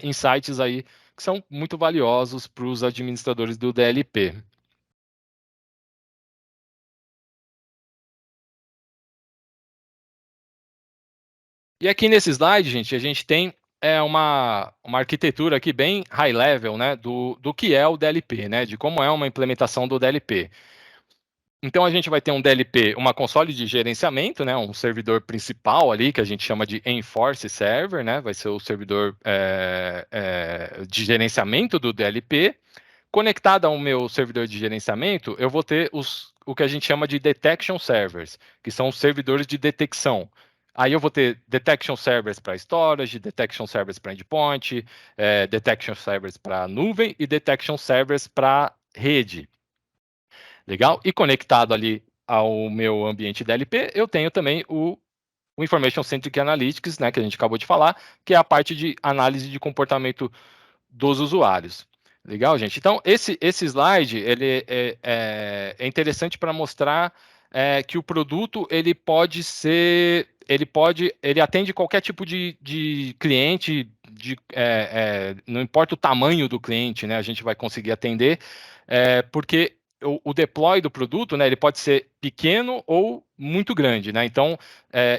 insights aí que são muito valiosos para os administradores do DLP. E aqui nesse slide, gente, a gente tem uma arquitetura aqui bem high level, né, do que é o DLP, né, de como é uma implementação do DLP. Então a gente vai ter um DLP, uma console de gerenciamento, né, um servidor principal ali que a gente chama de Enforce Server, né, vai ser o servidor de gerenciamento do DLP. Conectado ao meu servidor de gerenciamento, eu vou ter o que a gente chama de Detection Servers, que são os servidores de detecção. Aí eu vou ter Detection Servers para storage, Detection Servers para endpoint, Detection Servers para nuvem e Detection Servers para rede. Legal? E conectado ali ao meu ambiente DLP, eu tenho também o Information Centric Analytics, né, que a gente acabou de falar, que é a parte de análise de comportamento dos usuários. Legal, gente? Então, esse slide ele é interessante para mostrar que o produto ele pode ser, ele atende qualquer tipo de cliente, não importa o tamanho do cliente, né? A gente vai conseguir atender, porque o deploy do produto, né, ele pode ser pequeno ou muito grande, né? Então,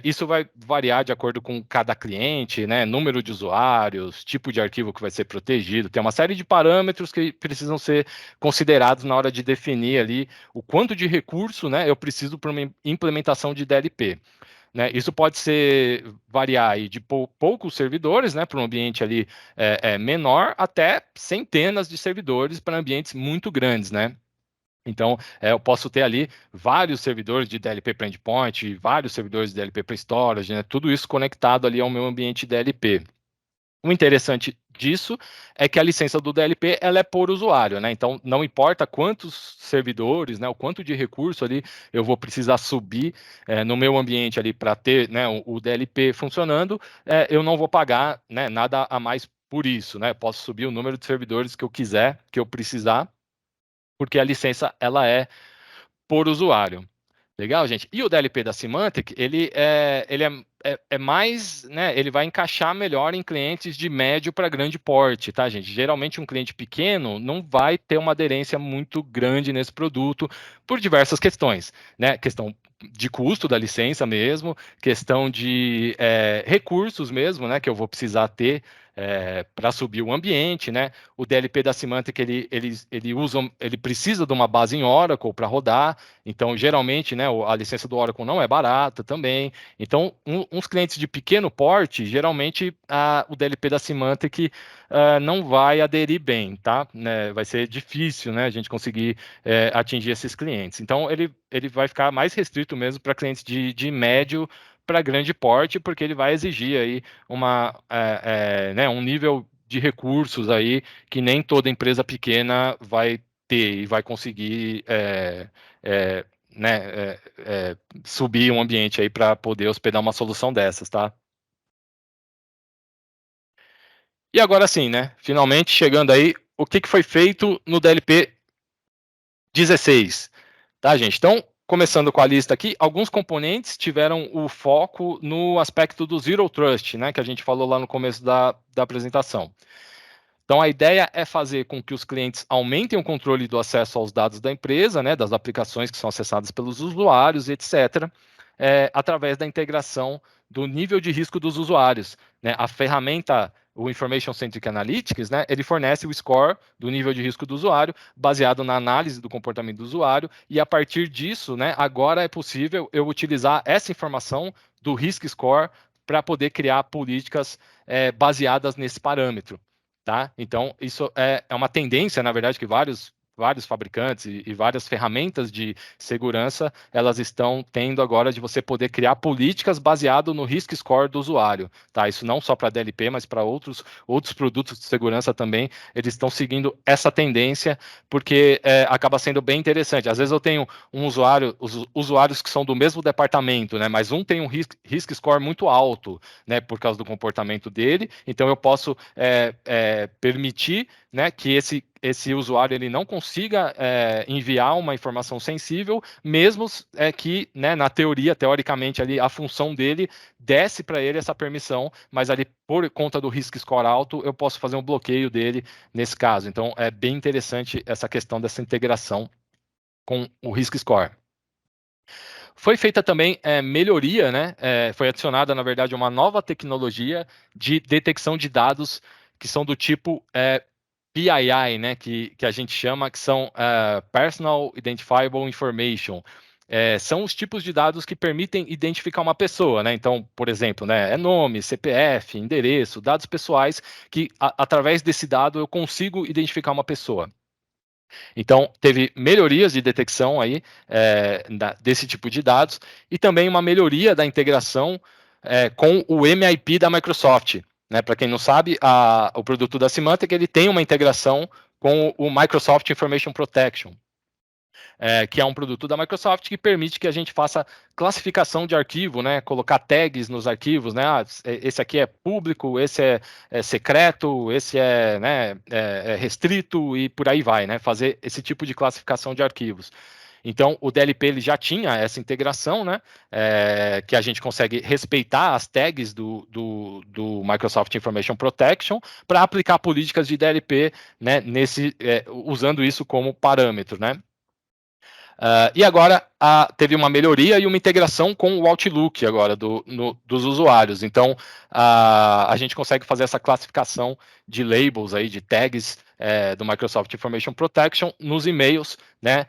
isso vai variar de acordo com cada cliente, né? Número de usuários, tipo de arquivo que vai ser protegido. Tem uma série de parâmetros que precisam ser considerados na hora de definir ali o quanto de recurso, né, eu preciso para uma implementação de DLP. Né, isso pode variar aí de poucos servidores, né, para um ambiente ali menor, até centenas de servidores para ambientes muito grandes, né? Então, eu posso ter ali vários servidores de DLP para endpoint, vários servidores de DLP para storage, né? Tudo isso conectado ali ao meu ambiente DLP. O interessante disso é que a licença do DLP ela é por usuário, né? Então, não importa quantos servidores, né, o quanto de recurso ali eu vou precisar subir no meu ambiente ali para ter, né, o DLP funcionando, eu não vou pagar, né, nada a mais por isso, né? Posso subir o número de servidores que eu quiser, que eu precisar, porque a licença ela é por usuário. Legal, gente? E o DLP da Symantec, ele é mais, né? Ele vai encaixar melhor em clientes de médio para grande porte, tá, gente? Geralmente um cliente pequeno não vai ter uma aderência muito grande nesse produto por diversas questões, né? Questão de custo da licença mesmo, questão de recursos mesmo, né? Que eu vou precisar ter para subir o ambiente, né? O DLP da Symantec ele precisa de uma base em Oracle para rodar, então geralmente, né, a licença do Oracle não é barata também. Então, uns clientes de pequeno porte, geralmente o DLP da Symantec não vai aderir bem, tá? Né, vai ser difícil, né, a gente conseguir atingir esses clientes. Então, ele vai ficar mais restrito mesmo para clientes de médio para grande porte, porque ele vai exigir aí né, um nível de recursos aí que nem toda empresa pequena vai ter e vai conseguir né, subir um ambiente aí para poder hospedar uma solução dessas, tá? E agora sim, né? Finalmente chegando aí, o que foi feito no DLP 16, tá, gente? Então, começando com a lista aqui, alguns componentes tiveram o foco no aspecto do Zero Trust, né? Que a gente falou lá no começo da apresentação. Então, a ideia é fazer com que os clientes aumentem o controle do acesso aos dados da empresa, né, das aplicações que são acessadas pelos usuários, etc., através da integração do nível de risco dos usuários, né? A ferramenta, o Information Centric Analytics, né, ele fornece o score do nível de risco do usuário, baseado na análise do comportamento do usuário, e a partir disso, né, agora é possível eu utilizar essa informação do Risk Score para poder criar políticas baseadas nesse parâmetro. Tá? Então, isso é uma tendência, na verdade, que vários fabricantes e várias ferramentas de segurança, elas estão tendo agora de você poder criar políticas baseado no risk score do usuário. Tá? Isso não só para DLP, mas para outros produtos de segurança também, eles estão seguindo essa tendência, porque acaba sendo bem interessante. Às vezes eu tenho um usuário, os usuários que são do mesmo departamento, né? Mas um tem um risk score muito alto, né? Por causa do comportamento dele, então eu posso permitir, né, que esse usuário ele não consiga enviar uma informação sensível, mesmo que, né, na teoria, teoricamente, ali, a função dele desce para ele essa permissão, mas ali, por conta do risk score alto, eu posso fazer um bloqueio dele nesse caso. Então, é bem interessante essa questão dessa integração com o risk score. Foi feita também melhoria, né? Foi adicionada, na verdade, uma nova tecnologia de detecção de dados que são do tipo PII, né? Que a gente chama, que são Personal Identifiable Information. São os tipos de dados que permitem identificar uma pessoa, né? Então, por exemplo, né, nome, CPF, endereço, dados pessoais, que através desse dado eu consigo identificar uma pessoa. Então, teve melhorias de detecção aí desse tipo de dados e também uma melhoria da integração com o MIP da Microsoft. Né? Para quem não sabe, o produto da Symantec ele tem uma integração com o Microsoft Information Protection, que é um produto da Microsoft que permite que a gente faça classificação de arquivo, né? Colocar tags nos arquivos, né? Esse aqui é público, esse é secreto, esse é restrito e por aí vai, né? Fazer esse tipo de classificação de arquivos. Então, o DLP ele já tinha essa integração, né? Que a gente consegue respeitar as tags do Microsoft Information Protection para aplicar políticas de DLP, né? Usando isso como parâmetro, né? E agora teve uma melhoria e uma integração com o Outlook agora dos usuários. Então a gente consegue fazer essa classificação de labels aí, de tags do Microsoft Information Protection nos e-mails, né?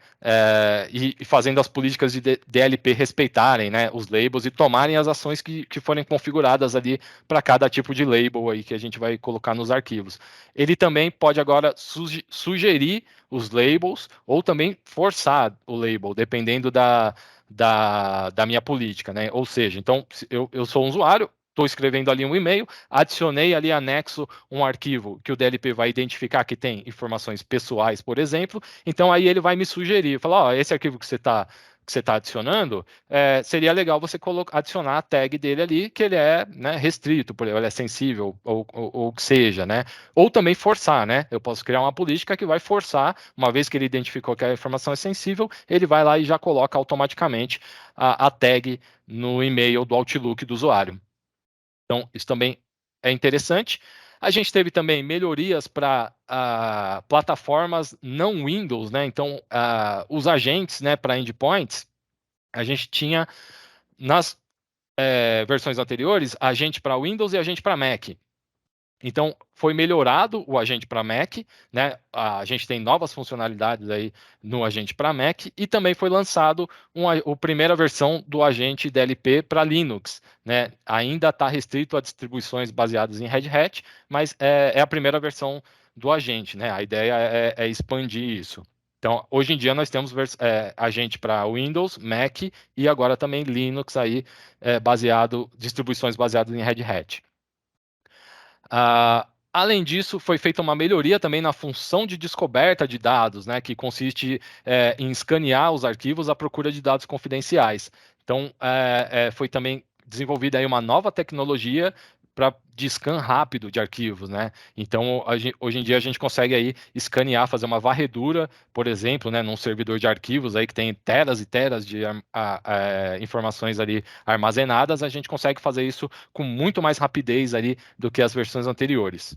E fazendo as políticas de DLP respeitarem, né, os labels e tomarem as ações que forem configuradas ali para cada tipo de label aí que a gente vai colocar nos arquivos. Ele também pode agora sugerir os labels ou também forçar o label, dependendo da minha política, né? Ou seja, então, eu sou um usuário, estou escrevendo ali um e-mail, adicionei ali anexo um arquivo que o DLP vai identificar que tem informações pessoais, por exemplo, então aí ele vai me sugerir, falar, esse arquivo que você está adicionando, seria legal você adicionar a tag dele ali, que ele é, né, restrito, ele é sensível, ou o que seja, né? Ou também forçar, né? Eu posso criar uma política que vai forçar, uma vez que ele identificou que a informação é sensível, ele vai lá e já coloca automaticamente a tag no e-mail do Outlook do usuário. Então, isso também é interessante. A gente teve também melhorias para plataformas não Windows, né? Então, os agentes, né, para endpoints, a gente tinha nas versões anteriores agente para Windows e agente para Mac. Então, foi melhorado o agente para Mac, né? A gente tem novas funcionalidades aí no agente para Mac e também foi lançado a primeira versão do agente DLP para Linux, né? Ainda está restrito a distribuições baseadas em Red Hat, mas é a primeira versão do agente, né? A ideia é expandir isso. Então, hoje em dia nós temos agente para Windows, Mac e agora também Linux aí distribuições baseadas em Red Hat. Além disso, foi feita uma melhoria também na função de descoberta de dados, né, que consiste em escanear os arquivos à procura de dados confidenciais. Então, foi também desenvolvida aí uma nova tecnologia de scan rápido de arquivos, né? Então, hoje em dia a gente consegue aí escanear, fazer uma varredura, por exemplo, né, num servidor de arquivos aí que tem teras e teras de informações ali armazenadas, a gente consegue fazer isso com muito mais rapidez ali do que as versões anteriores.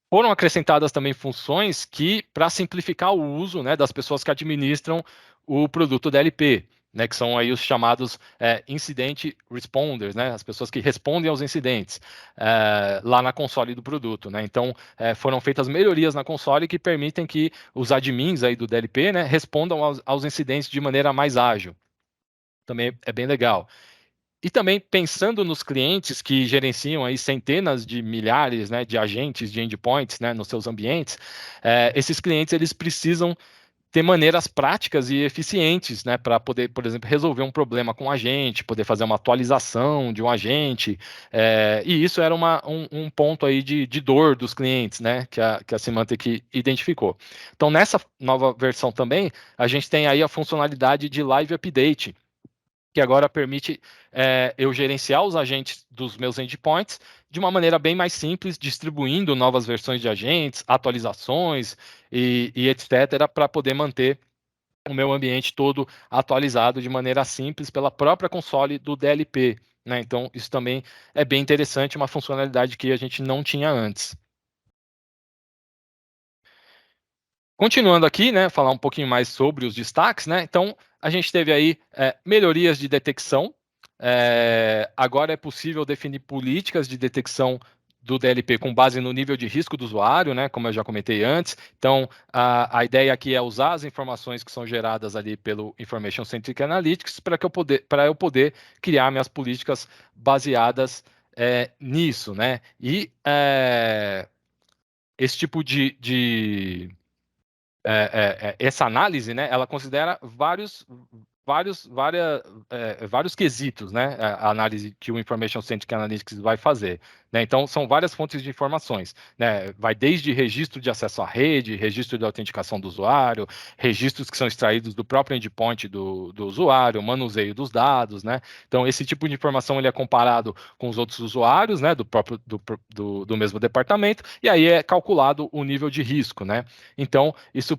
Foram acrescentadas também funções que, para simplificar o uso, né, das pessoas que administram o produto DLP, né, que são aí os chamados incident responders, né, as pessoas que respondem aos incidentes lá na console do produto, né. Então, foram feitas melhorias na console que permitem que os admins aí do DLP, né, respondam aos incidentes de maneira mais ágil. Também é bem legal. E também pensando nos clientes que gerenciam aí centenas de milhares, né, de agentes de endpoints, né, nos seus ambientes, esses clientes eles precisam ter maneiras práticas e eficientes, né, para poder, por exemplo, resolver um problema com um agente, poder fazer uma atualização de um agente, e isso era um ponto aí de dor dos clientes, né, que a Symantec identificou. Então, nessa nova versão também, a gente tem aí a funcionalidade de Live Update, que agora permite eu gerenciar os agentes dos meus endpoints de uma maneira bem mais simples, distribuindo novas versões de agentes, atualizações e etc., para poder manter o meu ambiente todo atualizado de maneira simples pela própria console do DLP. Né? Então, isso também é bem interessante, uma funcionalidade que a gente não tinha antes. Continuando aqui, né, falar um pouquinho mais sobre os destaques, né? Então, a gente teve aí melhorias de detecção. Agora é possível definir políticas de detecção do DLP com base no nível de risco do usuário, né, como eu já comentei antes. Então, a ideia aqui é usar as informações que são geradas ali pelo Information Centric Analytics para eu poder criar minhas políticas baseadas nisso, né? E esse tipo essa análise, né, ela considera vários quesitos, né, a análise que o Information Centric Analytics vai fazer. Né? Então, são várias fontes de informações. Né? Vai desde registro de acesso à rede, registro de autenticação do usuário, registros que são extraídos do próprio endpoint do usuário, manuseio dos dados. Né? Então, esse tipo de informação ele é comparado com os outros usuários, né, do mesmo departamento, e aí é calculado o nível de risco. Né? Então, isso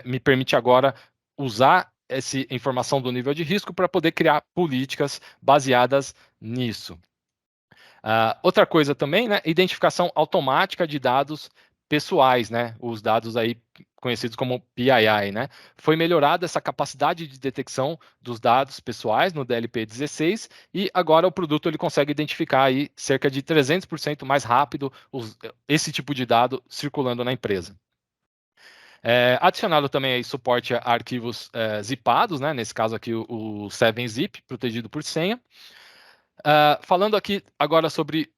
me permite agora usar essa informação do nível de risco para poder criar políticas baseadas nisso. Outra coisa também, né, identificação automática de dados pessoais, né, os dados aí conhecidos como PII, né, foi melhorada essa capacidade de detecção dos dados pessoais no DLP 16 e agora o produto ele consegue identificar aí cerca de 300% mais rápido esse tipo de dado circulando na empresa. Adicionado também aí suporte a arquivos zipados, né? Nesse caso aqui o 7-zip, protegido por senha. Falando aqui agora sobre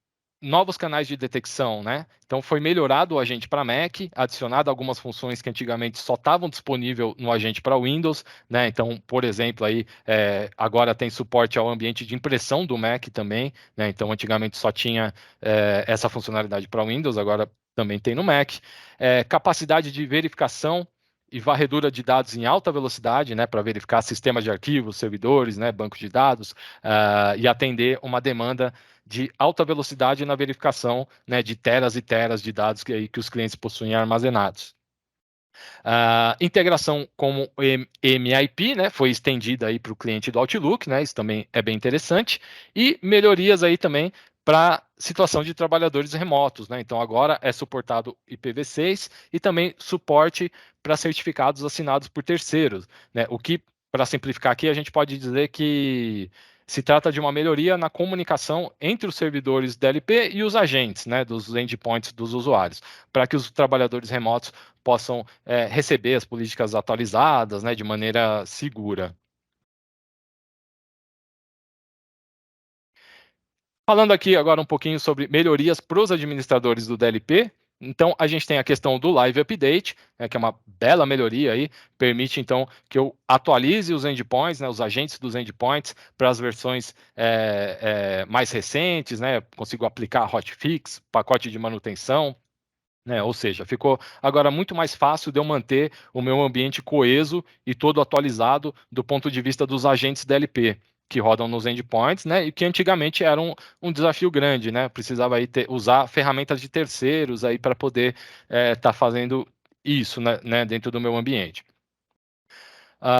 novos canais de detecção, né? Então foi melhorado o agente para Mac, adicionado algumas funções que antigamente só estavam disponíveis no agente para Windows, né? Então, por exemplo, aí agora tem suporte ao ambiente de impressão do Mac também, né? Então antigamente só tinha essa funcionalidade para Windows, agora também tem no Mac. Capacidade de verificação e varredura de dados em alta velocidade, né, para verificar sistemas de arquivos, servidores, né, bancos de dados, e atender uma demanda de alta velocidade na verificação, né, de teras e teras de dados que os clientes possuem armazenados. Integração com o MIP, né, foi estendida aí para o cliente do Outlook, né, isso também é bem interessante, e melhorias aí também para situação de trabalhadores remotos, né? Então agora é suportado IPv6 e também suporte para certificados assinados por terceiros, né? O que, para simplificar aqui, a gente pode dizer que se trata de uma melhoria na comunicação entre os servidores DLP e os agentes, né, dos endpoints dos usuários, para que os trabalhadores remotos possam receber as políticas atualizadas, né, de maneira segura. Falando aqui agora um pouquinho sobre melhorias para os administradores do DLP, então a gente tem a questão do Live Update, né, que é uma bela melhoria aí, permite então que eu atualize os endpoints, né, os agentes dos endpoints para as versões mais recentes, né, consigo aplicar hotfix, pacote de manutenção, né? Ou seja, ficou agora muito mais fácil de eu manter o meu ambiente coeso e todo atualizado do ponto de vista dos agentes DLP que rodam nos endpoints, né? E que antigamente era um desafio grande, né? Precisava aí usar ferramentas de terceiros aí para poder estar fazendo isso, né, dentro do meu ambiente.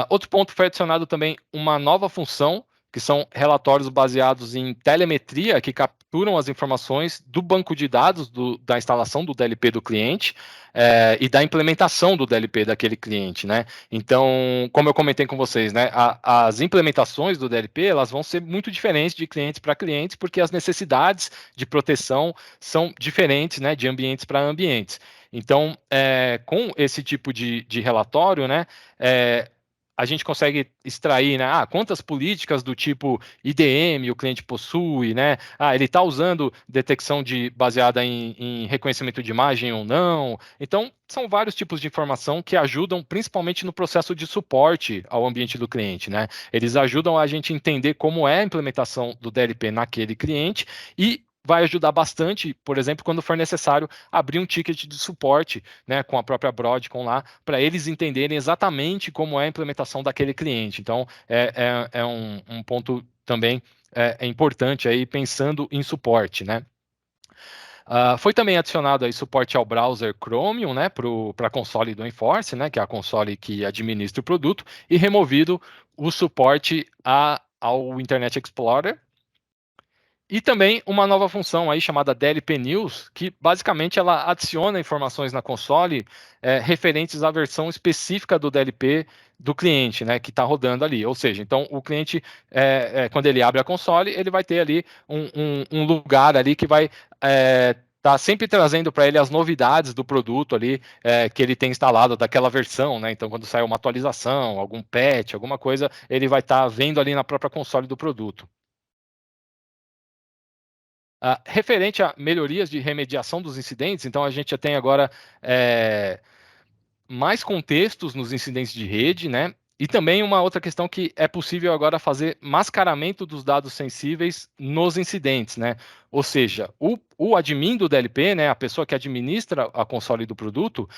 Outro ponto, foi adicionado também uma nova função, que são relatórios baseados em telemetria, que capturam as informações do banco de dados da instalação do DLP do cliente e da implementação do DLP daquele cliente, né? Então, como eu comentei com vocês, né, as implementações do DLP elas vão ser muito diferentes de clientes para clientes, porque as necessidades de proteção são diferentes, né, de ambientes para ambientes. Então, com esse tipo de relatório, né, a gente consegue extrair, né? Quantas políticas do tipo IDM o cliente possui, né? Ele está usando detecção baseada em reconhecimento de imagem ou não. Então, são vários tipos de informação que ajudam principalmente no processo de suporte ao ambiente do cliente, né? Eles ajudam a gente entender como é a implementação do DLP naquele cliente e vai ajudar bastante, por exemplo, quando for necessário abrir um ticket de suporte, né, com a própria Broadcom lá, para eles entenderem exatamente como é a implementação daquele cliente. Então, é um ponto também importante aí pensando em suporte, né? Foi também adicionado aí suporte ao browser Chromium, né, para a console do Enforce, né, que é a console que administra o produto, e removido o suporte ao Internet Explorer. E também uma nova função aí chamada DLP News, que basicamente ela adiciona informações na console referentes à versão específica do DLP do cliente, né, que está rodando ali. Ou seja, então o cliente, quando ele abre a console, ele vai ter ali um lugar ali que vai tá sempre trazendo para ele as novidades do produto ali que ele tem instalado daquela versão, né? Então, quando sai uma atualização, algum patch, alguma coisa, ele vai estar vendo ali na própria console do produto. Referente a melhorias de remediação dos incidentes, então a gente já tem agora mais contextos nos incidentes de rede, né? E também uma outra questão que é possível agora fazer mascaramento dos dados sensíveis nos incidentes, né? Ou seja, o admin do DLP, né, a pessoa que administra a console do produto,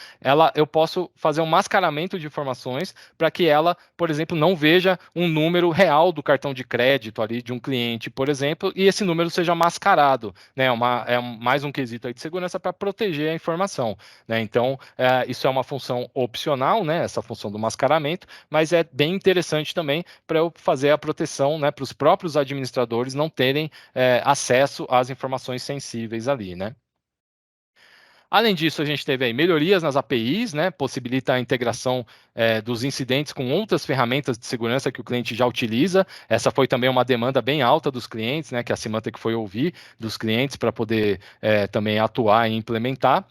eu posso fazer um mascaramento de informações para que ela, por exemplo, não veja um número real do cartão de crédito ali de um cliente, por exemplo, e esse número seja mascarado, né? Mais um quesito aí de segurança para proteger a informação, né? Então, isso é uma função opcional, né? Essa função do mascaramento, mas é bem interessante também para eu fazer a proteção, né? Para os próprios administradores não terem acesso às informações sensíveis ali, né? Além disso, a gente teve aí melhorias nas APIs, né? Possibilita a integração dos incidentes com outras ferramentas de segurança que o cliente já utiliza. Essa foi também uma demanda bem alta dos clientes, né? Que a Symantec foi ouvir dos clientes para poder também atuar e implementar.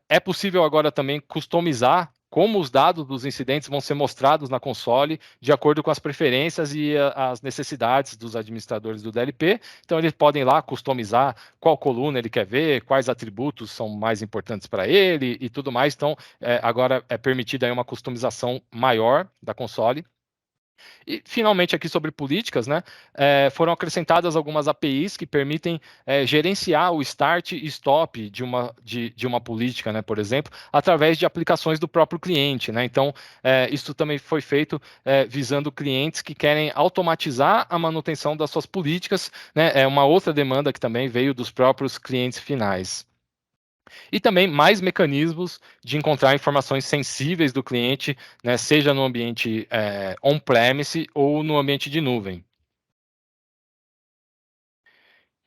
É possível agora também customizar como os dados dos incidentes vão ser mostrados na console, de acordo com as preferências e as necessidades dos administradores do DLP. Então, eles podem lá customizar qual coluna ele quer ver, quais atributos são mais importantes para ele e tudo mais. Então, agora é permitida aí uma customização maior da console. E, finalmente, aqui sobre políticas, né, foram acrescentadas algumas APIs que permitem gerenciar o start e stop de uma política, né, por exemplo, através de aplicações do próprio cliente, né? Então, isso também foi feito visando clientes que querem automatizar a manutenção das suas políticas, né? É uma outra demanda que também veio dos próprios clientes finais. E também mais mecanismos de encontrar informações sensíveis do cliente, né, seja no ambiente on-premise ou no ambiente de nuvem.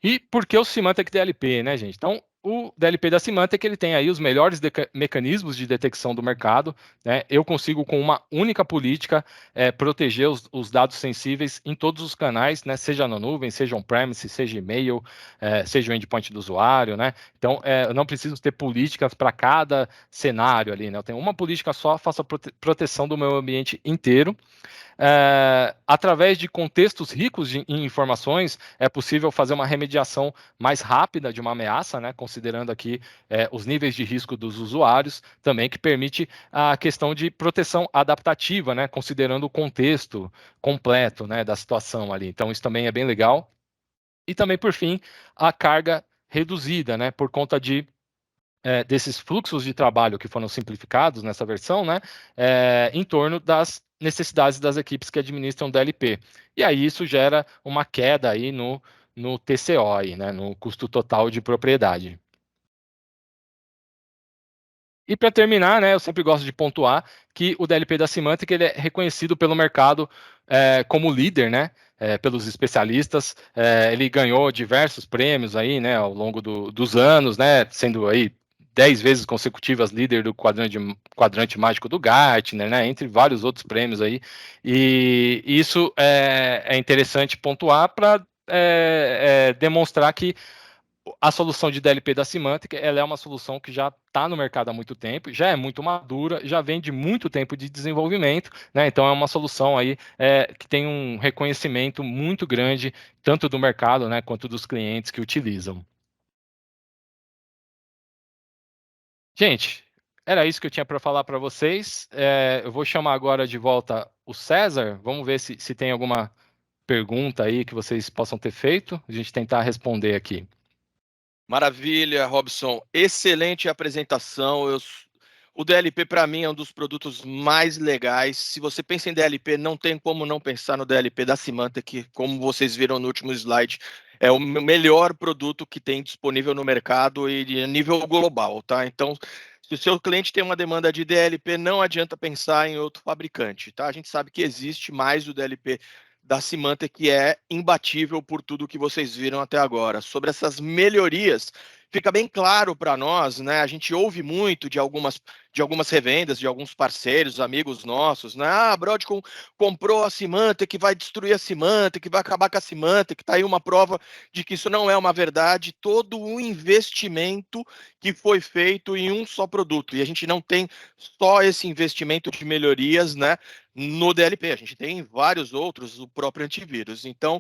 E por que o Symantec DLP, né, gente? Então, o DLP da Symantec, ele tem aí os melhores mecanismos de detecção do mercado, né? Eu consigo, com uma única política, proteger os dados sensíveis em todos os canais, né? Seja na nuvem, seja on-premise, seja e-mail, seja o endpoint do usuário, né? Então, eu não preciso ter políticas para cada cenário ali, né? Eu tenho uma política só, faço a proteção do meu ambiente inteiro. Através de contextos ricos em informações, é possível fazer uma remediação mais rápida de uma ameaça, né, considerando aqui os níveis de risco dos usuários, também que permite a questão de proteção adaptativa, né, considerando o contexto completo, né, da situação ali. Então, isso também é bem legal. E também, por fim, a carga reduzida, né, por conta de desses fluxos de trabalho que foram simplificados nessa versão, né, em torno das necessidades das equipes que administram DLP. E aí isso gera uma queda aí no TCO, aí, né, no custo total de propriedade. E para terminar, né, eu sempre gosto de pontuar que o DLP da Symantec ele é reconhecido pelo mercado como líder, né, pelos especialistas. Ele ganhou diversos prêmios aí, né, ao longo dos anos, né, sendo aí 10 vezes consecutivas líder do quadrante mágico do Gartner, né, entre vários outros prêmios aí. E isso é interessante pontuar para demonstrar que a solução de DLP da Symantec, ela é uma solução que já está no mercado há muito tempo, já é muito madura, já vem de muito tempo de desenvolvimento, né? Então é uma solução aí que tem um reconhecimento muito grande, tanto do mercado, né, quanto dos clientes que utilizam. Gente, era isso que eu tinha para falar para vocês. Eu vou chamar agora de volta o César. Vamos ver se tem alguma pergunta aí que vocês possam ter feito. A gente tentar responder aqui. Maravilha, Robson. Excelente apresentação. O DLP, para mim, é um dos produtos mais legais. Se você pensa em DLP, não tem como não pensar no DLP da Symantec, como vocês viram no último slide. É o melhor produto que tem disponível no mercado e a nível global, tá? Então, se o seu cliente tem uma demanda de DLP, não adianta pensar em outro fabricante, tá? A gente sabe que existe mais o DLP da Symantec, que é imbatível por tudo que vocês viram até agora. Sobre essas melhorias, fica bem claro para nós, né? A gente ouve muito de algumas revendas, de alguns parceiros, amigos nossos, né? Ah, a Broadcom comprou a Symantec, vai destruir a Symantec, vai acabar com a Symantec. Tá aí uma prova de que isso não é uma verdade. Todo o investimento que foi feito em um só produto. E a gente não tem só esse investimento de melhorias, né? No DLP, a gente tem vários outros, o próprio antivírus. Então,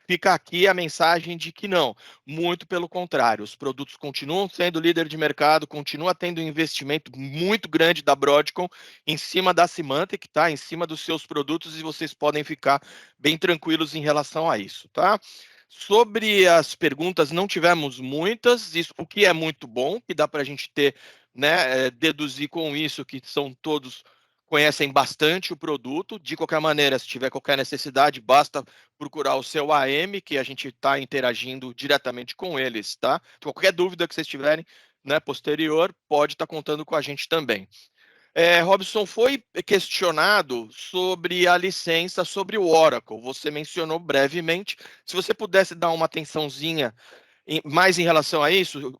fica aqui a mensagem de que não, muito pelo contrário, os produtos continuam sendo líder de mercado, continua tendo um investimento muito grande da Broadcom em cima da Symantec, tá? Em cima dos seus produtos, e vocês podem ficar bem tranquilos em relação a isso, tá? Sobre as perguntas, não tivemos muitas, isso, o que é muito bom, que dá para a gente ter, né, deduzir com isso que são todos conhecem bastante o produto. De qualquer maneira, se tiver qualquer necessidade, basta procurar o seu AM, que a gente está interagindo diretamente com eles, tá? Qualquer dúvida que vocês tiverem, né, posterior, pode estar contando com a gente também. Robson, foi questionado sobre a licença sobre o Oracle. Você mencionou brevemente. Se você pudesse dar uma atençãozinha mais em relação a isso,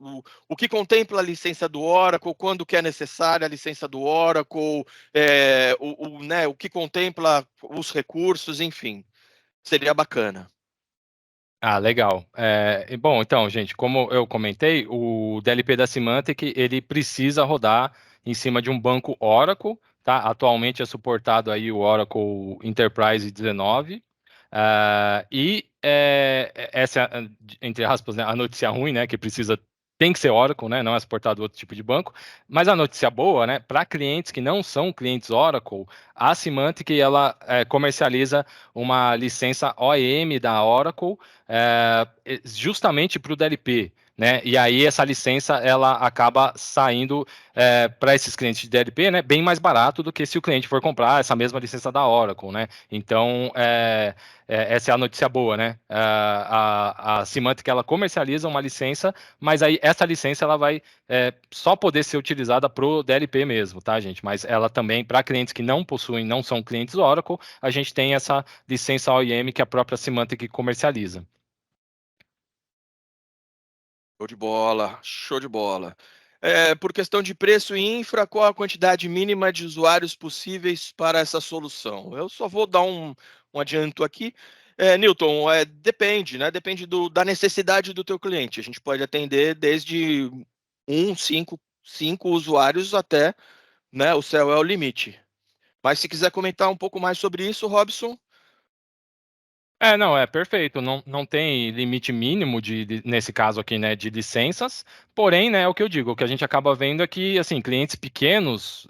o que contempla a licença do Oracle, quando que é necessária a licença do Oracle, né, o que contempla os recursos, enfim, seria bacana. Ah, legal. Bom, então, gente, como eu comentei, o DLP da Symantec, ele precisa rodar em cima de um banco Oracle, tá? Atualmente é suportado aí o Oracle Enterprise 19, essa é, entre aspas, né, a notícia ruim, né, que tem que ser Oracle, né, não é suportado outro tipo de banco, mas a notícia boa, né, para clientes que não são clientes Oracle, a Symantec, ela comercializa uma licença OEM da Oracle, justamente para o DLP, né? E aí essa licença ela acaba saindo para esses clientes de DLP, né, bem mais barato do que se o cliente for comprar essa mesma licença da Oracle, né? Então essa é a notícia boa, né? A Symantec ela comercializa uma licença, mas aí essa licença ela vai só poder ser utilizada para o DLP mesmo, tá, gente? Mas ela também para clientes que não possuem, não são clientes Oracle, a gente tem essa licença OEM que a própria Symantec comercializa. Show de bola, show de bola. Por questão de preço e infra, qual a quantidade mínima de usuários possíveis para essa solução? Eu só vou dar um adianto aqui. Newton, depende, né? Depende da necessidade do teu cliente. A gente pode atender desde cinco usuários até, né? O céu é o limite. Mas se quiser comentar um pouco mais sobre isso, Robson. Não, é perfeito. Não tem limite mínimo nesse caso aqui, né, de licenças. Porém, né, é o que eu digo, o que a gente acaba vendo é que, assim, clientes pequenos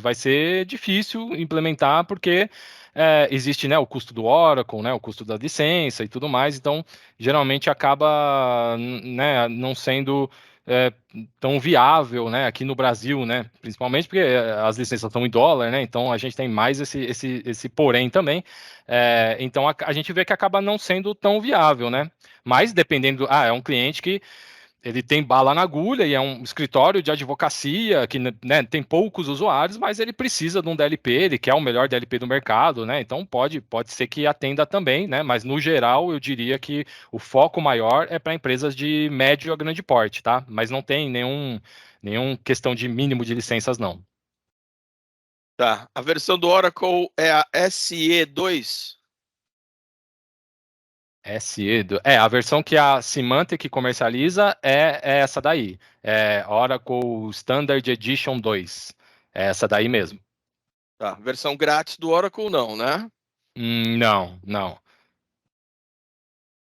vai ser difícil implementar porque existe, né, o custo do Oracle, né, o custo da licença e tudo mais. Então, geralmente acaba, né, não sendo tão viável, né, aqui no Brasil, né, principalmente porque as licenças estão em dólar, né, então a gente tem mais esse porém também, então a gente vê que acaba não sendo tão viável, né, mas dependendo, é um cliente que ele tem bala na agulha e é um escritório de advocacia que, né, tem poucos usuários, mas ele precisa de um DLP, ele quer o melhor DLP do mercado, né? Então pode ser que atenda também, né? Mas no geral eu diria que o foco maior é para empresas de médio a grande porte, tá? Mas não tem nenhum questão de mínimo de licenças, não. Tá. A versão do Oracle é a SE2? A versão que a Symantec comercializa é essa daí. É Oracle Standard Edition 2. É essa daí mesmo. Tá. Versão grátis do Oracle não, né? Não.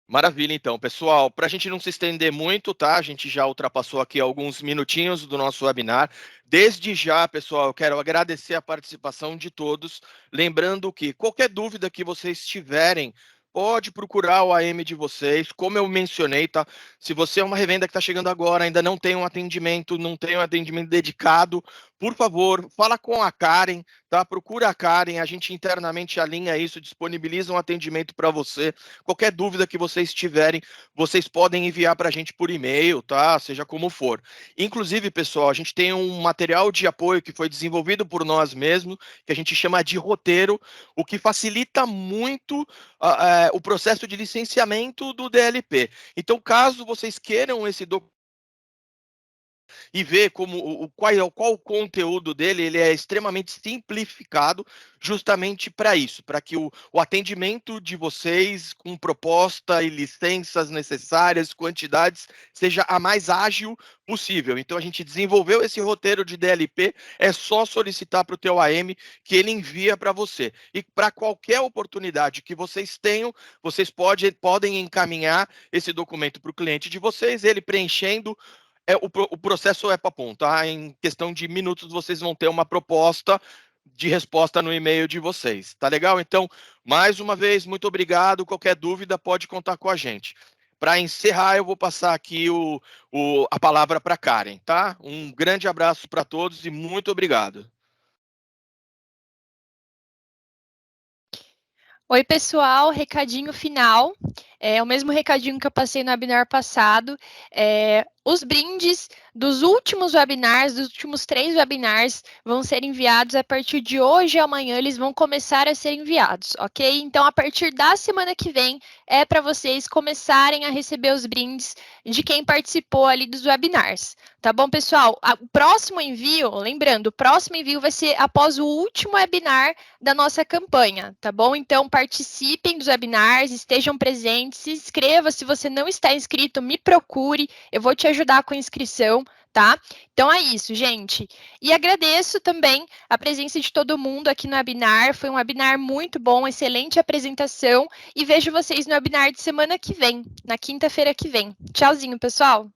Maravilha, então, pessoal. Para a gente não se estender muito, tá? A gente já ultrapassou aqui alguns minutinhos do nosso webinar. Desde já, pessoal, eu quero agradecer a participação de todos. Lembrando que qualquer dúvida que vocês tiverem, pode procurar o AM de vocês. Como eu mencionei, tá? Se você é uma revenda que está chegando agora, ainda não tem um atendimento, não tem um atendimento dedicado, por favor, fala com a Karen, tá? Procura a Karen, a gente internamente alinha isso, disponibiliza um atendimento para você. Qualquer dúvida que vocês tiverem, vocês podem enviar para a gente por e-mail, tá? Seja como for. Inclusive, pessoal, a gente tem um material de apoio que foi desenvolvido por nós mesmos, que a gente chama de roteiro, o que facilita muito o processo de licenciamento do DLP. Então, caso vocês queiram esse documento e ver qual o conteúdo dele, ele é extremamente simplificado justamente para isso, para que o atendimento de vocês com proposta e licenças necessárias, quantidades, seja a mais ágil possível. Então a gente desenvolveu esse roteiro de DLP, é só solicitar para o teu AM que ele envia para você. E para qualquer oportunidade que vocês tenham, vocês podem encaminhar esse documento para o cliente de vocês, ele preenchendo o processo é papum, tá? Em questão de minutos vocês vão ter uma proposta de resposta no e-mail de vocês. Tá legal? Então, mais uma vez, muito obrigado. Qualquer dúvida, pode contar com a gente. Para encerrar, eu vou passar aqui a palavra para Karen, tá? Um grande abraço para todos e muito obrigado. Oi, pessoal, recadinho final. É o mesmo recadinho que eu passei no webinar passado. Os brindes dos últimos webinars, dos últimos 3 webinars, vão ser enviados a partir de hoje e amanhã, eles vão começar a ser enviados, ok? Então, a partir da semana que vem, é para vocês começarem a receber os brindes de quem participou ali dos webinars. Tá bom, pessoal? O próximo envio, lembrando, o próximo envio vai ser após o último webinar da nossa campanha, tá bom? Então, participem dos webinars, estejam presentes, se inscreva. Se você não está inscrito, me procure, eu vou te ajudar com a inscrição, tá? Então é isso, gente. E agradeço também a presença de todo mundo aqui no webinar. Foi um webinar muito bom, excelente apresentação. E vejo vocês no webinar de semana que vem, na quinta-feira que vem. Tchauzinho, pessoal!